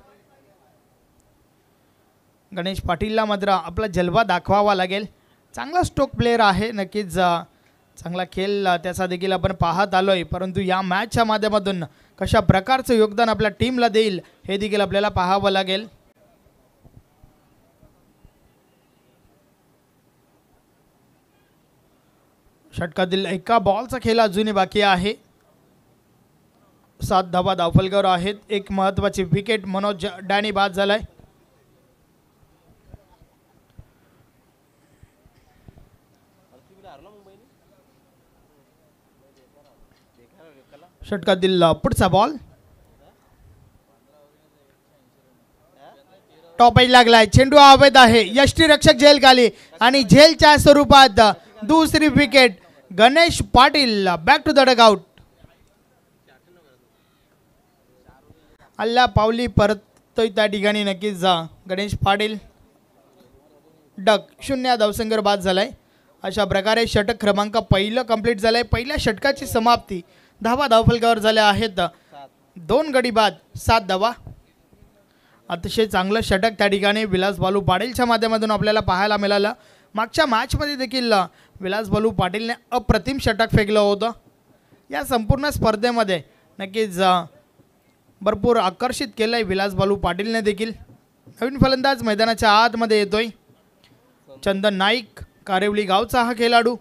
गणेश पाटीलला मात्र आपला जलवा दाखवावा लागेल. चांगला स्ट्रोक प्लेयर आहे. नक्कीच चांगला खेळ त्याचा देखील आपण पाहत आलोय. परंतु या मॅचच्या माध्यमातून कशा प्रकारचं योगदान आपल्या टीमला देईल हे देखील आपल्याला पाहावं लागेल. षटकातील एका बॉलचा खेळ अजूनही बाकी आहे. 7 धावा धावफलकावर आहेत. एक महत्त्वाची विकेट मनोज डॅनी बाद झालाय. षटकातील पुढचा बॉल टॉप एज लागलाय. चेंडू अवैध आहे. यष्टीरक्षक झेल खाली आणि झेलच्या स्वरूपात दुसरी wicket. Ganesh Patil back to the dugout. अल्ला पावली परततोय त्या ठिकाणी नक्कीच जा. गणेश पाटील डक 0 धावसंख्येवर बाद झालाय. अशा प्रकारे षटक क्रमांक पहिलं कंप्लीट झालंय. पहिल्या षटकाची समाप्ती. धावा धावफलकावर झाल्या आहेत. 2 गडी बाद 7 धावा. अतिशय चांगलं षटक त्या ठिकाणी विलास बालू पाटीलच्या माध्यमातून आपल्याला पाहायला मिळालं. मागच्या मॅचमध्ये देखील विलास बालू पाटीलने अप्रतिम षटक फेकलं होतं. या संपूर्ण स्पर्धेमध्ये नक्कीच भरपूर आकर्षित केलं आहे विलास बालू पाटीलने देखील. नवीन फलंदाज मैदानाच्या आतमध्ये येतोय. चंदन नाईक कारेवली गावचा हा खेळाडू.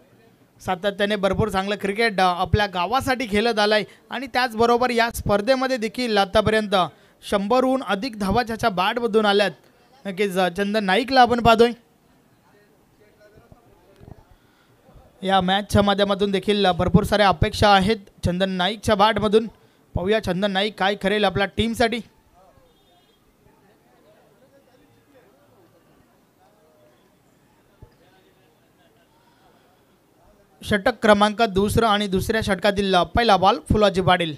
सातत्याने भरपूर चांगलं क्रिकेट आपल्या गावासाठी खेळत आलाय आणि त्याचबरोबर या स्पर्धेमध्ये देखील आतापर्यंत 100हून अधिक धावा ज्याच्या बॅटमधून आल्यात. नक्कीच चंदन नाईकला आपण पाहतोय. या मॅचच्या माध्यमातून देखील भरपूर साऱ्या अपेक्षा आहेत चंदन नाईकच्या बॅटमधून. पाहूया चंदन नाईक काय करेल आपल्या टीमसाठी. षटक क्रमांक 2 आणि दुसऱ्या षटकातील पहिला बॉल फुलाजी पाटील.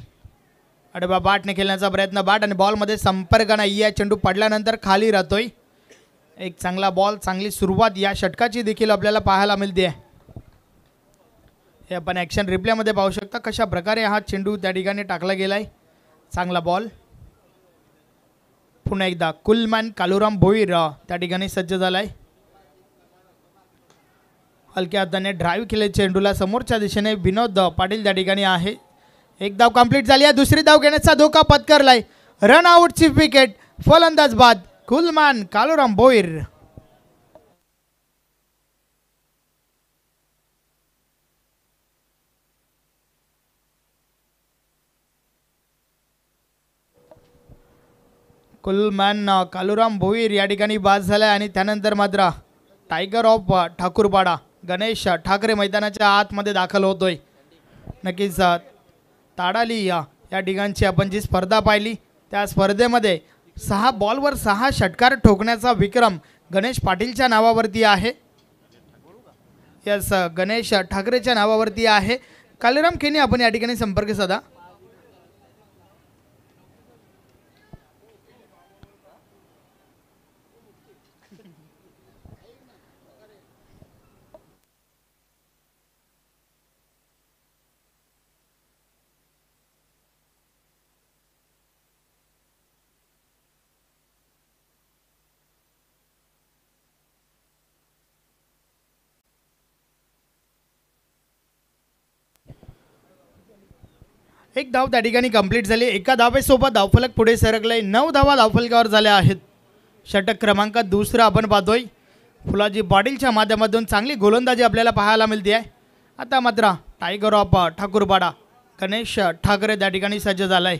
अडबा बॅटने खेळण्याचा प्रयत्न. बॅट आणि बॉलमध्ये संपर्क नाही आहे. चेंडू पडल्यानंतर खाली राहतोय. एक चांगला बॉल, चांगली सुरुवात या षटकाची देखील आपल्याला पाहायला मिळते. हे आपण ॲक्शन रिप्लेमध्ये पाहू शकता कशा प्रकारे हा चेंडू त्या ठिकाणी टाकला गेलाय. चांगला बॉल. पुन्हा एकदा कुलमॅन कालुराम भोईर त्या ठिकाणी सज्ज झालाय. हलक्या हाताने ड्राईव्ह केले चेंडूला. समोरच्या दिशेने विनोद पाटील त्या ठिकाणी आहे. एक धाव कंप्लीट झाली आहे. दुसरी धाव घेण्याचा धोका पत्करलाय. Run आउटची wicket. फलंदाज बाद कुलमॅन कालुराम भोईर. कुलमॅन कालुराम भोईर या ठिकाणी बाद झालाय आणि त्यानंतर मात्र टायगर ऑफ ठाकूरपाडा गणेश ठाकरे मैदानाच्या आतमध्ये दाखल होतोय. नक्कीच ताडाली या ठिकाणची आपण जी स्पर्धा पाहिली त्या स्पर्धेमध्ये 6 बॉलवर 6 षटकार ठोकण्याचा विक्रम गणेश पाटीलच्या नावावरती आहे. यस, गणेश ठाकरेच्या नावावरती आहे. कालुराम केनी आपण या ठिकाणी संपर्क साधा. एक धाव त्या ठिकाणी कंप्लीट झाली. एका धावेसोबत धावफलक पुढे सरकले. 9 धावा धावफलकावर झाल्या आहेत. षटक क्रमांक 2 आपण पाहतोय. फुलाजी पाटीलच्या माध्यमातून चांगली गोलंदाजी आपल्याला पाहायला मिळते आहे. आता मात्र टायगर ऑफ ठाकूरपाडा गणेश ठाकरे त्या ठिकाणी सज्ज झालाय.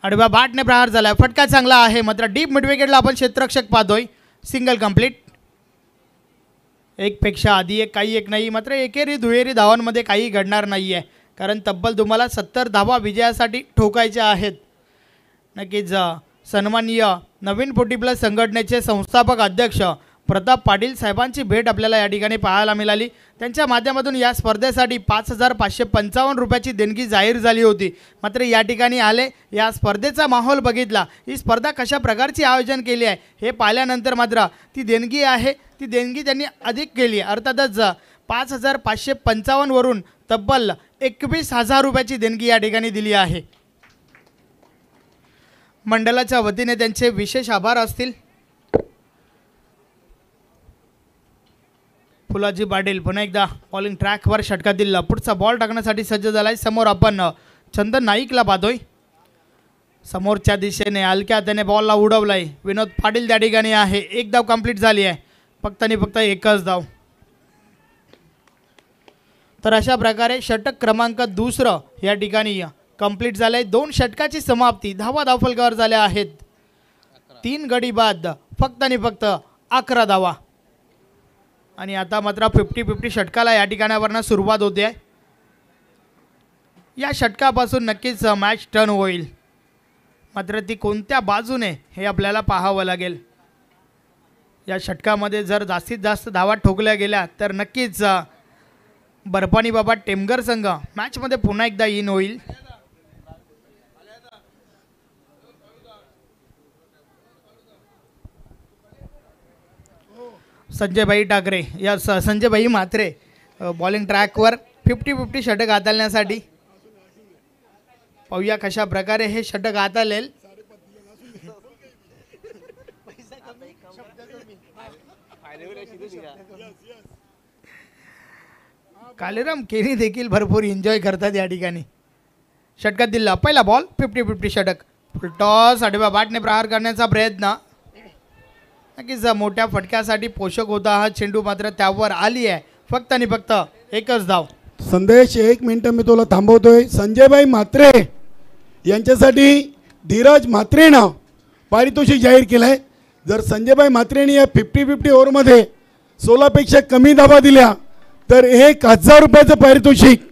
आडव्या बॅटने प्रहार झालाय. फटका चांगला आहे. मात्र डीप मिड विकेटला आपण क्षेत्ररक्षक पाहतोय. Single complete. एकपेक्षा आधी एक, काही एक नाही. मात्र एकेरी दुहेरी धावांमध्ये काही घडणार नाही आहे. कारण तब्बल तुम्हाला 70 धावा विजयासाठी ठोकायच्या आहेत. नक्कीच सन्माननीय नवीन 40+ संघटनेचे संस्थापक अध्यक्ष प्रताप पाटील साहेबांची भेट आपल्याला या ठिकाणी पाहायला मिळाली. त्यांच्या माध्यमातून या स्पर्धेसाठी 5,555 रुपयाची देणगी जाहीर झाली होती. मात्र या ठिकाणी आले, या स्पर्धेचा माहोल बघितला, ही स्पर्धा कशा प्रकारची आयोजन केली आहे हे पाहिल्यानंतर मात्र ती देणगी आहे ती देणगी त्यांनी अधिक केली. अर्थातच 5,555 वरून तब्बल 21,000 रुपयाची देणगी या ठिकाणी दिली आहे. मंडळाच्या वतीने त्यांचे विशेष आभार असतील. फुलाजी पाटील पुन्हा एकदा बॉलिंग ट्रॅकवर षटकातील पुढचा बॉल टाकण्यासाठी सज्ज झालाय. समोर आपण चंदन नाईकला पाहतोय. समोरच्या दिशेने हलक्या हाताने बॉलला उडवलाय. विनोद पाटील त्या ठिकाणी आहे. एक धाव कंप्लीट झाली आहे. फक्त आणि फक्त एकच धाव. तर अशा प्रकारे षटक क्रमांक 2 या ठिकाणी कंप्लीट झाले. 2 षटकाची समाप्ती. धावा धावफलकावर झाल्या आहेत 3 गडी बाद, फक्त आणि फक्त 11 धावा. आणि आता मात्र 50-50 षटकाला या ठिकाणावरनं सुरुवात होते आहे. या षटकापासून नक्कीच मॅच टर्न होईल, मात्र ती कोणत्या बाजूने हे आपल्याला पाहावं लागेल. या षटकामध्ये जर जास्तीत जास्त धावा ठोकल्या गेल्या तर नक्कीच बर्फानी बाबा टेमघर संघ मॅचमध्ये पुन्हा एकदा इन होईल. संजयभाई ठाकरे या संजयभाई म्हात्रे बॉलिंग ट्रॅकवर 50-50 षटक हाताळण्यासाठी. पाहूया कशा प्रकारे हे षटक हाताळेल. कालीराम केनी देखील भरपूर एन्जॉय करतात या ठिकाणी. षटकात दिला पहिला बॉल. 50-50 षटक. टॉस आडव्या बॅटने प्रहार करण्याचा प्रयत्न. नक्कीच मोठ्या फटक्यासाठी पोषक होता हा चेंडू, मात्र त्यावर आली आहे फक्त आणि फक्त एकच धाव. संदेश 1 मिनिट मी तुला थांबवतोय. संजयभाई म्हात्रे यांच्यासाठी धीरज म्हात्रेनं पारितोषिक जाहीर केलं आहे. जर संजयभाई म्हात्रेने या 50-50 ओव्हरमध्ये 16पेक्षा कमी धावा दिल्या तर 1000 रुपयाचं पारितोषिक.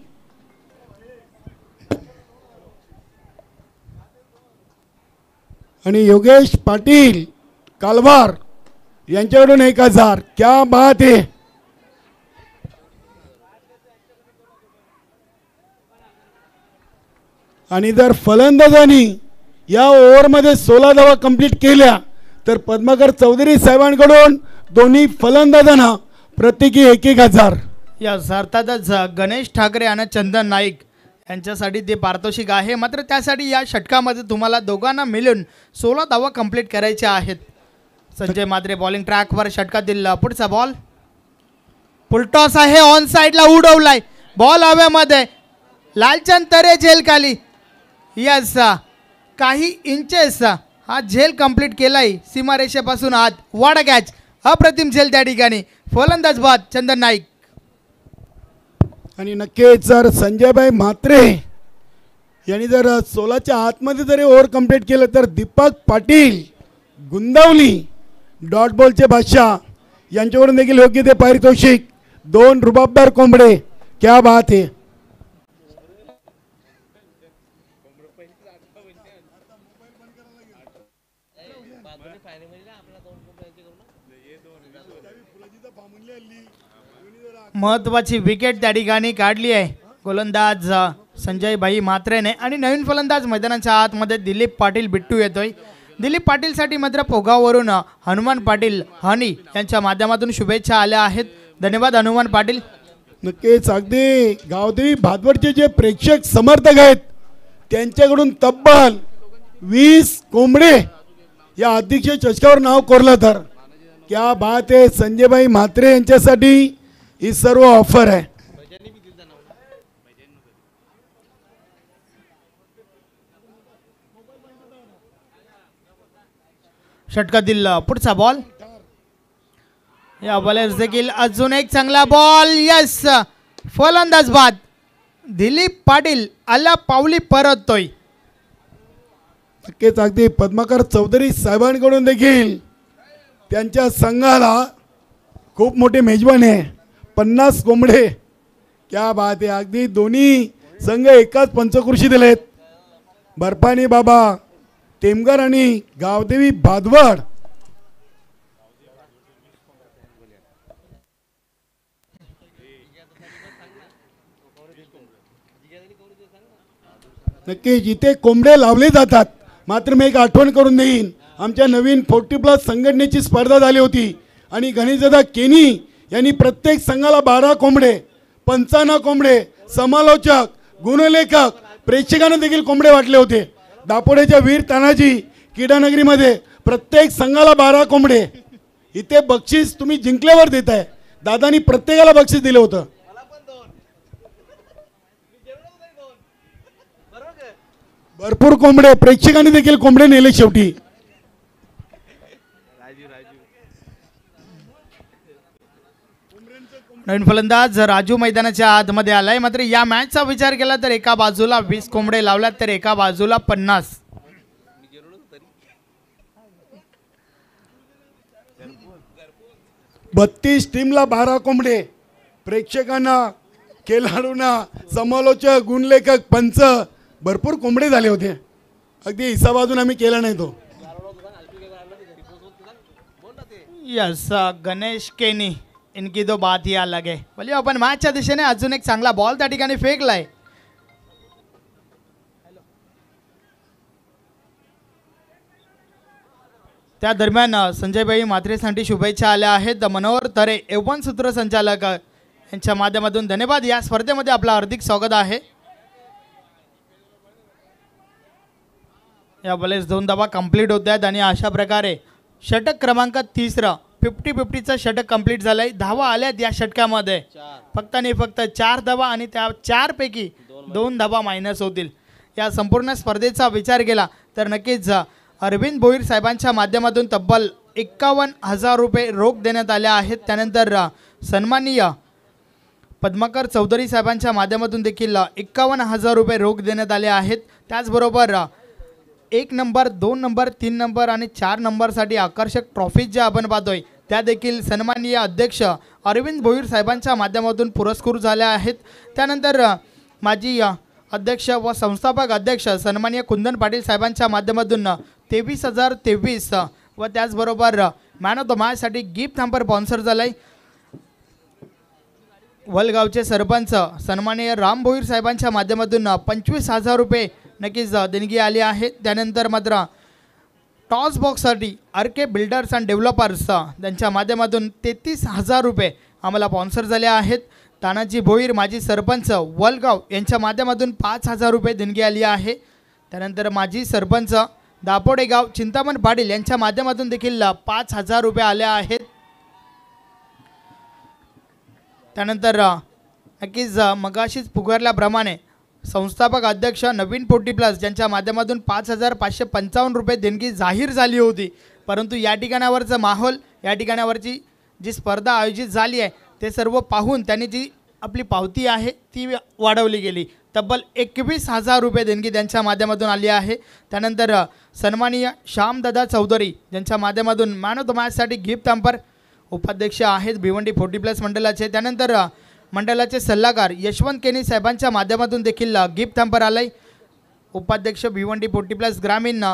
आणि योगेश पाटील कालवार यांच्याकडून 1000. क्या बात आहे. आणि जर फलंदाजांनी या ओव्हरमध्ये 16 धावा कंप्लीट केल्या तर पद्माकर चौधरी साहेबांकडून दोन्ही फलंदाजांना प्रत्येकी 1000. या अर्थातच गणेश ठाकरे आणि चंदन नाईक यांच्यासाठी ते पारितोषिक आहे, मात्र त्यासाठी या षटकामध्ये तुम्हाला दोघांना मिळून 16 धावा कंप्लीट करायच्या आहेत. संजय म्हात्रे बॉलिंग ट्रॅकवर षटकात दिला. पुढचा बॉल फुलटॉस आहे. ऑन साईडला उडवलाय बॉल हवेमध्ये. लालचंद तरे झेल खाली. यस, काही इंचेस हा झेल कंप्लीट केलाय सीमारेषेपासून आत. वाडा कॅच. अप्रतिम झेल त्या ठिकाणी. फलंदाज बाद चंदन नाईक. आणि नक्कीच जर संजयभाई म्हात्रे यांनी जर 16च्या आतमध्ये जरी ओव्हर कंप्लीट केलं तर दीपक पाटील गुंदावली डॉट बॉलचे बादशाह यांच्याकडून देखील योग्य ते पारितोषिक. 2 रुबाबदार कोंबडे. क्या बात आहे. महत्वाची विकेट त्या ठिकाणी काढली आहे गोलंदाज संजयभाई म्हात्रेने. आणि नवीन फलंदाज मैदानाच्या आतमध्ये दिलीप पाटील बिट्टू येतोय. दिलीप पाटीलसाठी मात्र पोगावरून हनुमान पाटील हनी यांच्या माध्यमातून शुभेच्छा आल्या आहेत. धन्यवाद हनुमान पाटील. नक्कीच अगदी गावदेवी भादवडचे जे प्रेक्षक समर्थक आहेत त्यांच्याकडून तब्बल 20 कोंबडे या अध्यक्ष चषकावर नाव कोरलं तर क्या बात आहे. संजयभाई म्हात्रे यांच्यासाठी ही सर्व ऑफर आहे. षटकात दिला. पुढचा बॉल. या बॉलर्स देखील अजून एक चांगला बॉल. यस, फलंदाज बाद. दिलीप पाटील आला पावली परततोय. नक्कीच अगदी पद्माकर चौधरी साहेबांकडून देखील त्यांच्या संघाला खूप मोठे मेजबान आहे. 50 कोंबडे. क्या बात आहे. अगदी दोन्ही संघ एकाच पंचकृषी दिलेत. बर्फानी बाबा टेमघर आणि गावदेवी भादवड. नक्कीच इथे कोंबडे लावले जातात. मात्र मी एक आठवण करून देईन, आमच्या नवीन 40+ संघटनेची स्पर्धा झाली होती आणि गणेशदादा केनी यांनी प्रत्येक संघाला 12 कोंबडे, 55 कोंबडे, समालोचक, गुणलेखक, प्रेक्षकांना देखील कोंबडे वाटले होते. दापोडेच्या वीर तानाजी क्रीडानगरीमध्ये प्रत्येक संघाला 12 कोंबडे. इथे बक्षीस तुम्ही जिंकल्यावर देताय. दादानी प्रत्येकाला बक्षीस दिलं होतं. भरपूर कोंबडे, प्रेक्षकांनी देखील कोंबडे नेले शेवटी. नवीन फलंदाज राजू मैदानाच्या आतमध्ये आलाय. मात्र या मॅचचा विचार केला तर एका बाजूला 20 कोंबडे लावल्यात तर एका बाजूला 50. बत्तीस टीमला 12 कोंबडे. प्रेक्षकांना, खेळाडूंना, समालोचक, गुणलेखक, पंच भरपूर कोंबडे झाले होते. अगदी हिसाबाजून आम्ही केला नाही तो. यस गणेश केनी इनकी तो बात ही अलग है. बोलिए आपण मॅचच्या दिशेने अजून एक चांगला बॉल त्या ठिकाणी फेकलाय. त्या दरम्यान संजयभाई म्हात्रेसाठी शुभेच्छा आल्या आहेत. मनोहर तरे एवन सूत्रसंचालक यांच्या माध्यमातून धन्यवाद. या स्पर्धेमध्ये आपलं हार्दिक स्वागत आहे. या बलेस 2 धावा कंप्लीट होत आहेत आणि अशा प्रकारे षटक क्रमांक 3 50-50चं षटक कंप्लीट झालंय. धावा आल्यात या षटकामध्ये फक्त आणि फक्त 4 धावा आणि त्या 4 पैकी 2 धावा मायनस होतील. या संपूर्ण स्पर्धेचा विचार केला तर नक्कीच अरविंद भोईर साहेबांच्या माध्यमातून तब्बल 51,000 रुपये रोख देण्यात आले आहेत. त्यानंतर सन्माननीय पद्माकर चौधरी साहेबांच्या माध्यमातून देखील 51,000 रुपये रोख देण्यात आले आहेत. त्याचबरोबर 1 नंबर 2 नंबर 3 नंबर आणि 4 नंबरसाठी आकर्षक ट्रॉफीज ज्या आपण पाहतोय त्या देखील सन्माननीय अध्यक्ष अरविंद भोईर साहेबांच्या माध्यमातून पुरस्कृत झाल्या आहेत. त्यानंतर माजी अध्यक्ष व संस्थापक अध्यक्ष सन्माननीय कुंदन पाटील साहेबांच्या माध्यमातून 23,023 व त्याचबरोबर मॅन ऑफ द मॅचसाठी गिफ्ट हॅम्पर स्पॉन्सर झालाय. वलगावचे सरपंच सन्माननीय राम भोईर साहेबांच्या माध्यमातून 25,000 रुपये नक्कीच देणगी आली आहे. त्यानंतर मात्र टॉस बॉक्ससाठी RK बिल्डर्स अँड डेव्हलपर्स त्यांच्या माध्यमातून 33,000 रुपये आम्हाला स्पॉन्सर झाले आहेत. तानाजी भोईर माजी सरपंच वलगाव यांच्या माध्यमातून 5,000 रुपये देणगी आली आहे. त्यानंतर माजी सरपंच दापोडे गाव चिंतामण पाटील यांच्या माध्यमातून देखील 5,000 रुपये आले आहेत. त्यानंतर नक्कीच मगाशीच पुकारल्याप्रमाणे संस्थापक अध्यक्ष नवीन 40+ ज्यांच्या माध्यमातून 5,555 रुपये देणगी जाहीर झाली होती. परंतु या ठिकाणावरचं माहोल, या ठिकाणावरची जी स्पर्धा आयोजित झाली आहे ते सर्व पाहून त्यांनी जी आपली पावती आहे ती वाढवली गेली. तब्बल 21,000 रुपये देणगी त्यांच्या माध्यमातून आली आहे. त्यानंतर सन्माननीय श्यामदादा चौधरी ज्यांच्या माध्यमातून मॅन ऑफ द मॅचसाठी गिफ्ट हॅम्पर उपाध्यक्ष आहेत भिवंडी 40+ मंडळाचे. त्यानंतर मंडळाचे सल्लागार यशवंत केनी साहेबांच्या माध्यमातून देखील गिफ्ट हॅम्पर आलाय. उपाध्यक्ष भिवंडी 40+ ग्रामीण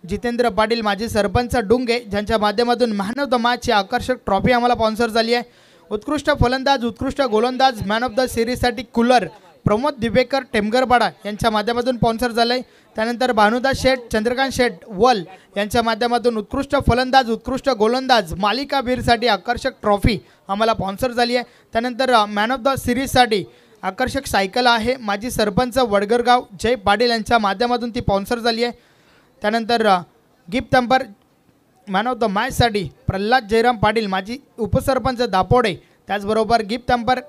जितेंद्र पाटील माजी सरपंच डुंगे ज्यांच्या माध्यमातून मॅन ऑफ द मॅचची आकर्षक ट्रॉफी आम्हाला स्पॉन्सर झाली आहे. उत्कृष्ट फलंदाज, उत्कृष्ट गोलंदाज, मॅन ऑफ द सिरीजसाठी कूलर प्रमोद दिवेकर टेमगरपाडा यांच्या माध्यमातून स्पॉन्सर झालं आहे. त्यानंतर भानुदास शेठ, चंद्रकांत शेठ वल यांच्या माध्यमातून उत्कृष्ट फलंदाज, उत्कृष्ट गोलंदाज, मालिकावीरसाठी आकर्षक ट्रॉफी आम्हाला स्पॉन्सर झाली आहे. त्यानंतर मॅन ऑफ द सिरीजसाठी आकर्षक सायकल आहे. माजी सरपंच वडगरगाव जय पाटील यांच्या माध्यमातून ती स्पॉन्सर झाली आहे. त्यानंतर gift hamper man of the मॅचसाठी प्रल्हाद जयराम पाटील माजी उपसरपंच दापोडे, त्याचबरोबर गिफ्ट हॅम्पर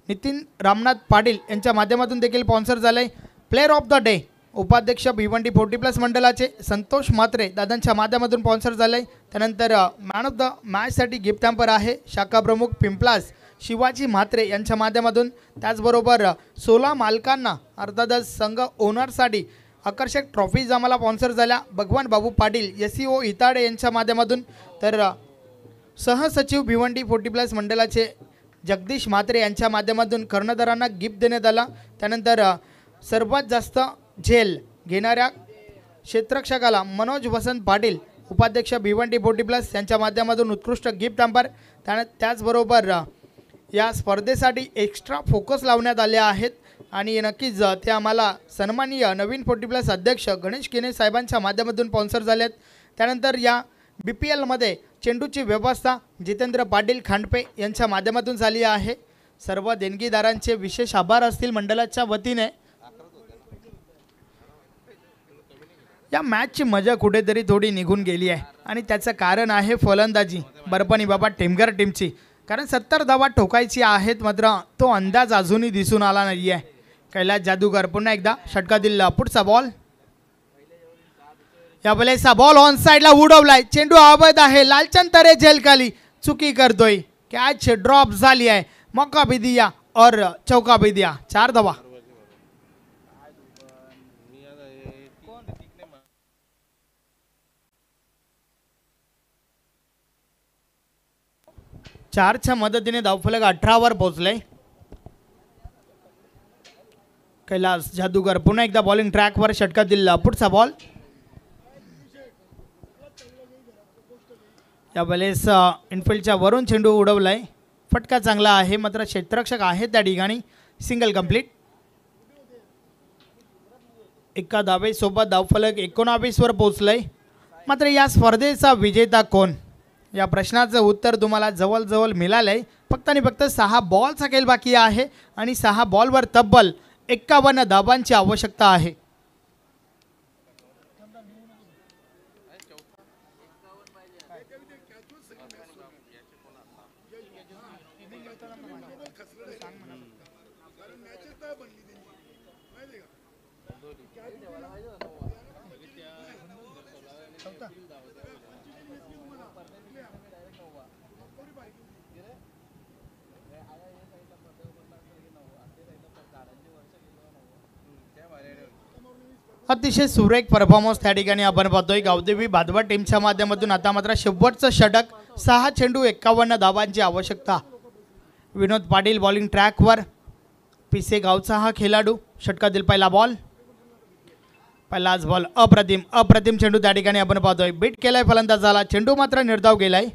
नितीन रामनाथ पाटील यांच्या माध्यमातून देखील स्पॉन्सर झालं आहे. प्लेअर ऑफ द डे उपाध्यक्ष भिवंडी 40+ मंडळाचे संतोष म्हात्रे दादांच्या माध्यमातून स्पॉन्सर झालं आहे. त्यानंतर मॅन ऑफ द मॅचसाठी गिफ्ट हॅम्पर आहे शाखा प्रमुख पिंपलास शिवाजी म्हात्रे यांच्या माध्यमातून. त्याचबरोबर 16 मालकांना अर्थातच संघ ओनरसाठी आकर्षक ट्रॉफीज आम्हाला स्पॉन्सर झाल्या भगवान बाबू पाटील SEO इताडे यांच्या माध्यमातून. तर सहसचिव भिवंडी 40+ मंडळाचे जगदीश म्हात्रे यांच्या माध्यमातून कर्णधारांना गिफ्ट देण्यात आला. त्यानंतर सर्वात जास्त झेल घेणाऱ्या क्षेत्ररक्षकाला मनोज वसंत पाटील उपाध्यक्ष भिवंडी 40+ यांच्या माध्यमातून उत्कृष्ट गिफ्ट हॅम्पर. त्याचबरोबर या स्पर्धेसाठी एक्स्ट्रा फोकस लावण्यात आले आहेत आणि नक्कीच ते आम्हाला सन्माननीय नवीन 40+ अध्यक्ष गणेश केने साहेबांच्या माध्यमातून स्पॉन्सर झाले आहेत. त्यानंतर या BPLमध्ये चेंडूची व्यवस्था जितेंद्र पाटील खांडपे यांच्या माध्यमातून झाली आहे. सर्व देणगीदारांचे विशेष आभार असतील मंडळाच्या वतीने. या मॅचची मजा कुठेतरी थोडी निघून गेली आहे आणि त्याचं कारण आहे फलंदाजी बरपणी बाबा टेमगर टीमची. कारण 70 धावा ठोकायची आहेत मात्र तो अंदाज अजूनही दिसून आला नाही आहे. कैलास जादूगर पुन्हा एकदा षटकातील पुढचा बॉल, या वेळेचा बॉल ऑन साईडला उडवलाय. चेंडू अवैध आहे. लालचंद तरे झेल खाली चुकी करतोय. कॅच ड्रॉप झाली आहे. मौका भी दिया और चौका भी दिया. 4 धावा. चारच्या मदतीने धावफलक 18 वर पोहोचले. कैलास जादूगर पुन्हा एकदा बॉलिंग ट्रॅकवर षटकातील पुढचा बॉल. यावेळेस इनफिल्डच्या वरून चेंडू उडवलाय. फटका चांगला आहे मात्र क्षेत्ररक्षक आहे त्या ठिकाणी. Single complete. एका धावेसोबत धावफलक 19 वर पोहोचलंय. मात्र या स्पर्धेचा विजेता कोण या प्रश्नाचं उत्तर तुम्हाला जवळजवळ मिळालंय. फक्त आणि फक्त 6 बॉलचा खेळ बाकी आहे आणि 6 बॉलवर तब्बल 51 धावांची आवश्यकता आहे. अतिशय सुरेख परफॉर्मन्स त्या ठिकाणी आपण पाहतोय. गावदेवी भादवड टीमच्या माध्यमातून आता मात्र शेवटचं षटक. 6 चेंडू 51 धावांची आवश्यकता. विनोद पाटील बॉलिंग ट्रॅकवर. पिसे गावचा हा खेळाडू. षटकातील पहिला बॉल. पहिलाच बॉल अप्रतिम चेंडू त्या ठिकाणी आपण पाहतोय. बीट केलाय फलंदाजाला. चेंडू मात्र निर्धाव गेलाय.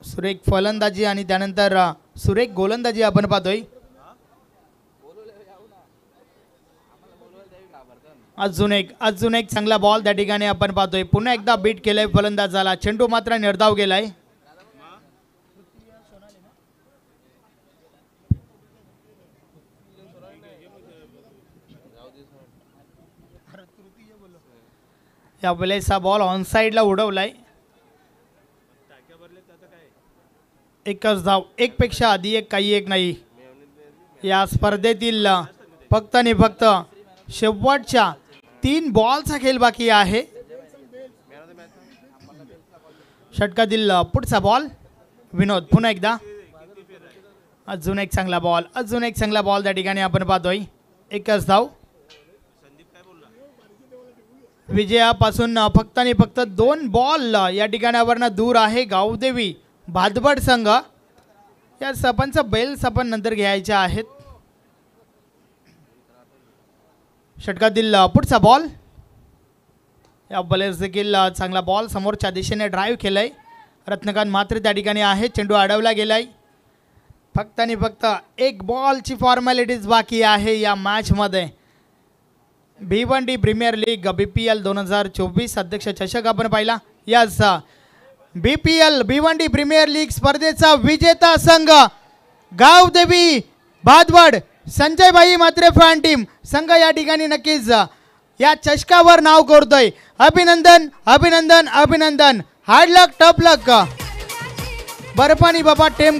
सुरेख फलंदाजी आणि त्यानंतर सुरेख गोलंदाजी आपण पाहतोय. अजून एक चांगला बॉल त्या ठिकाणी आपण पाहतोय. पुन्हा एकदा बीट केलंय फलंदाजाला. चेंडू मात्र निर्धाव गेलाय. यावेळेस हा बॉल ऑन साइडला उडवलाय. एकच धाव. एक पेक्षा आधी एक काही एक नाही. या स्पर्धेतील फक्त आणि फक्त शेवटच्या 3 बॉलचा खेळ बाकी आहे. षटकातील पुढचा बॉल. विनोद पुन्हा एकदा. अजून एक चांगला बॉल त्या ठिकाणी आपण पाहतोय. एकच धाव. विजयापासून फक्त आणि फक्त 2 बॉल या ठिकाणावरनं दूर आहे गावदेवी भादवड संघ. या सपांचा बेल्स आपण नंतर घ्यायच्या आहेत. षटकातील पुढचा बॉल. या बॉलर्स देखील चांगला बॉल समोरच्या दिशेने ड्राईव्ह केलाय. रत्नकांत मात्र त्या ठिकाणी आहे. चेंडू अडवला गेलाय. फक्त आणि फक्त 1 बॉलची फॉर्मॅलिटीज बाकी आहे या मॅचमध्ये. भिवंडी प्रीमियर लीग BPL 2024 अध्यक्ष चषक आपण पाहिला. याच BPL भिवंडी प्रीमियर लीग स्पर्धेचा विजेता संघ गावदेवी भादवड संजयभाई मात्रे फॅन टीम संघ या ठिकाणी नक्कीच या चषकावर नाव कोरतोय. अभिनंदन अभिनंदन अभिनंदन. हार्ड लक टफ लक. बर्फानी बाबा टेम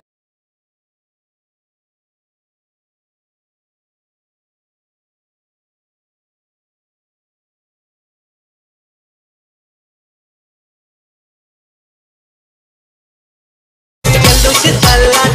Allah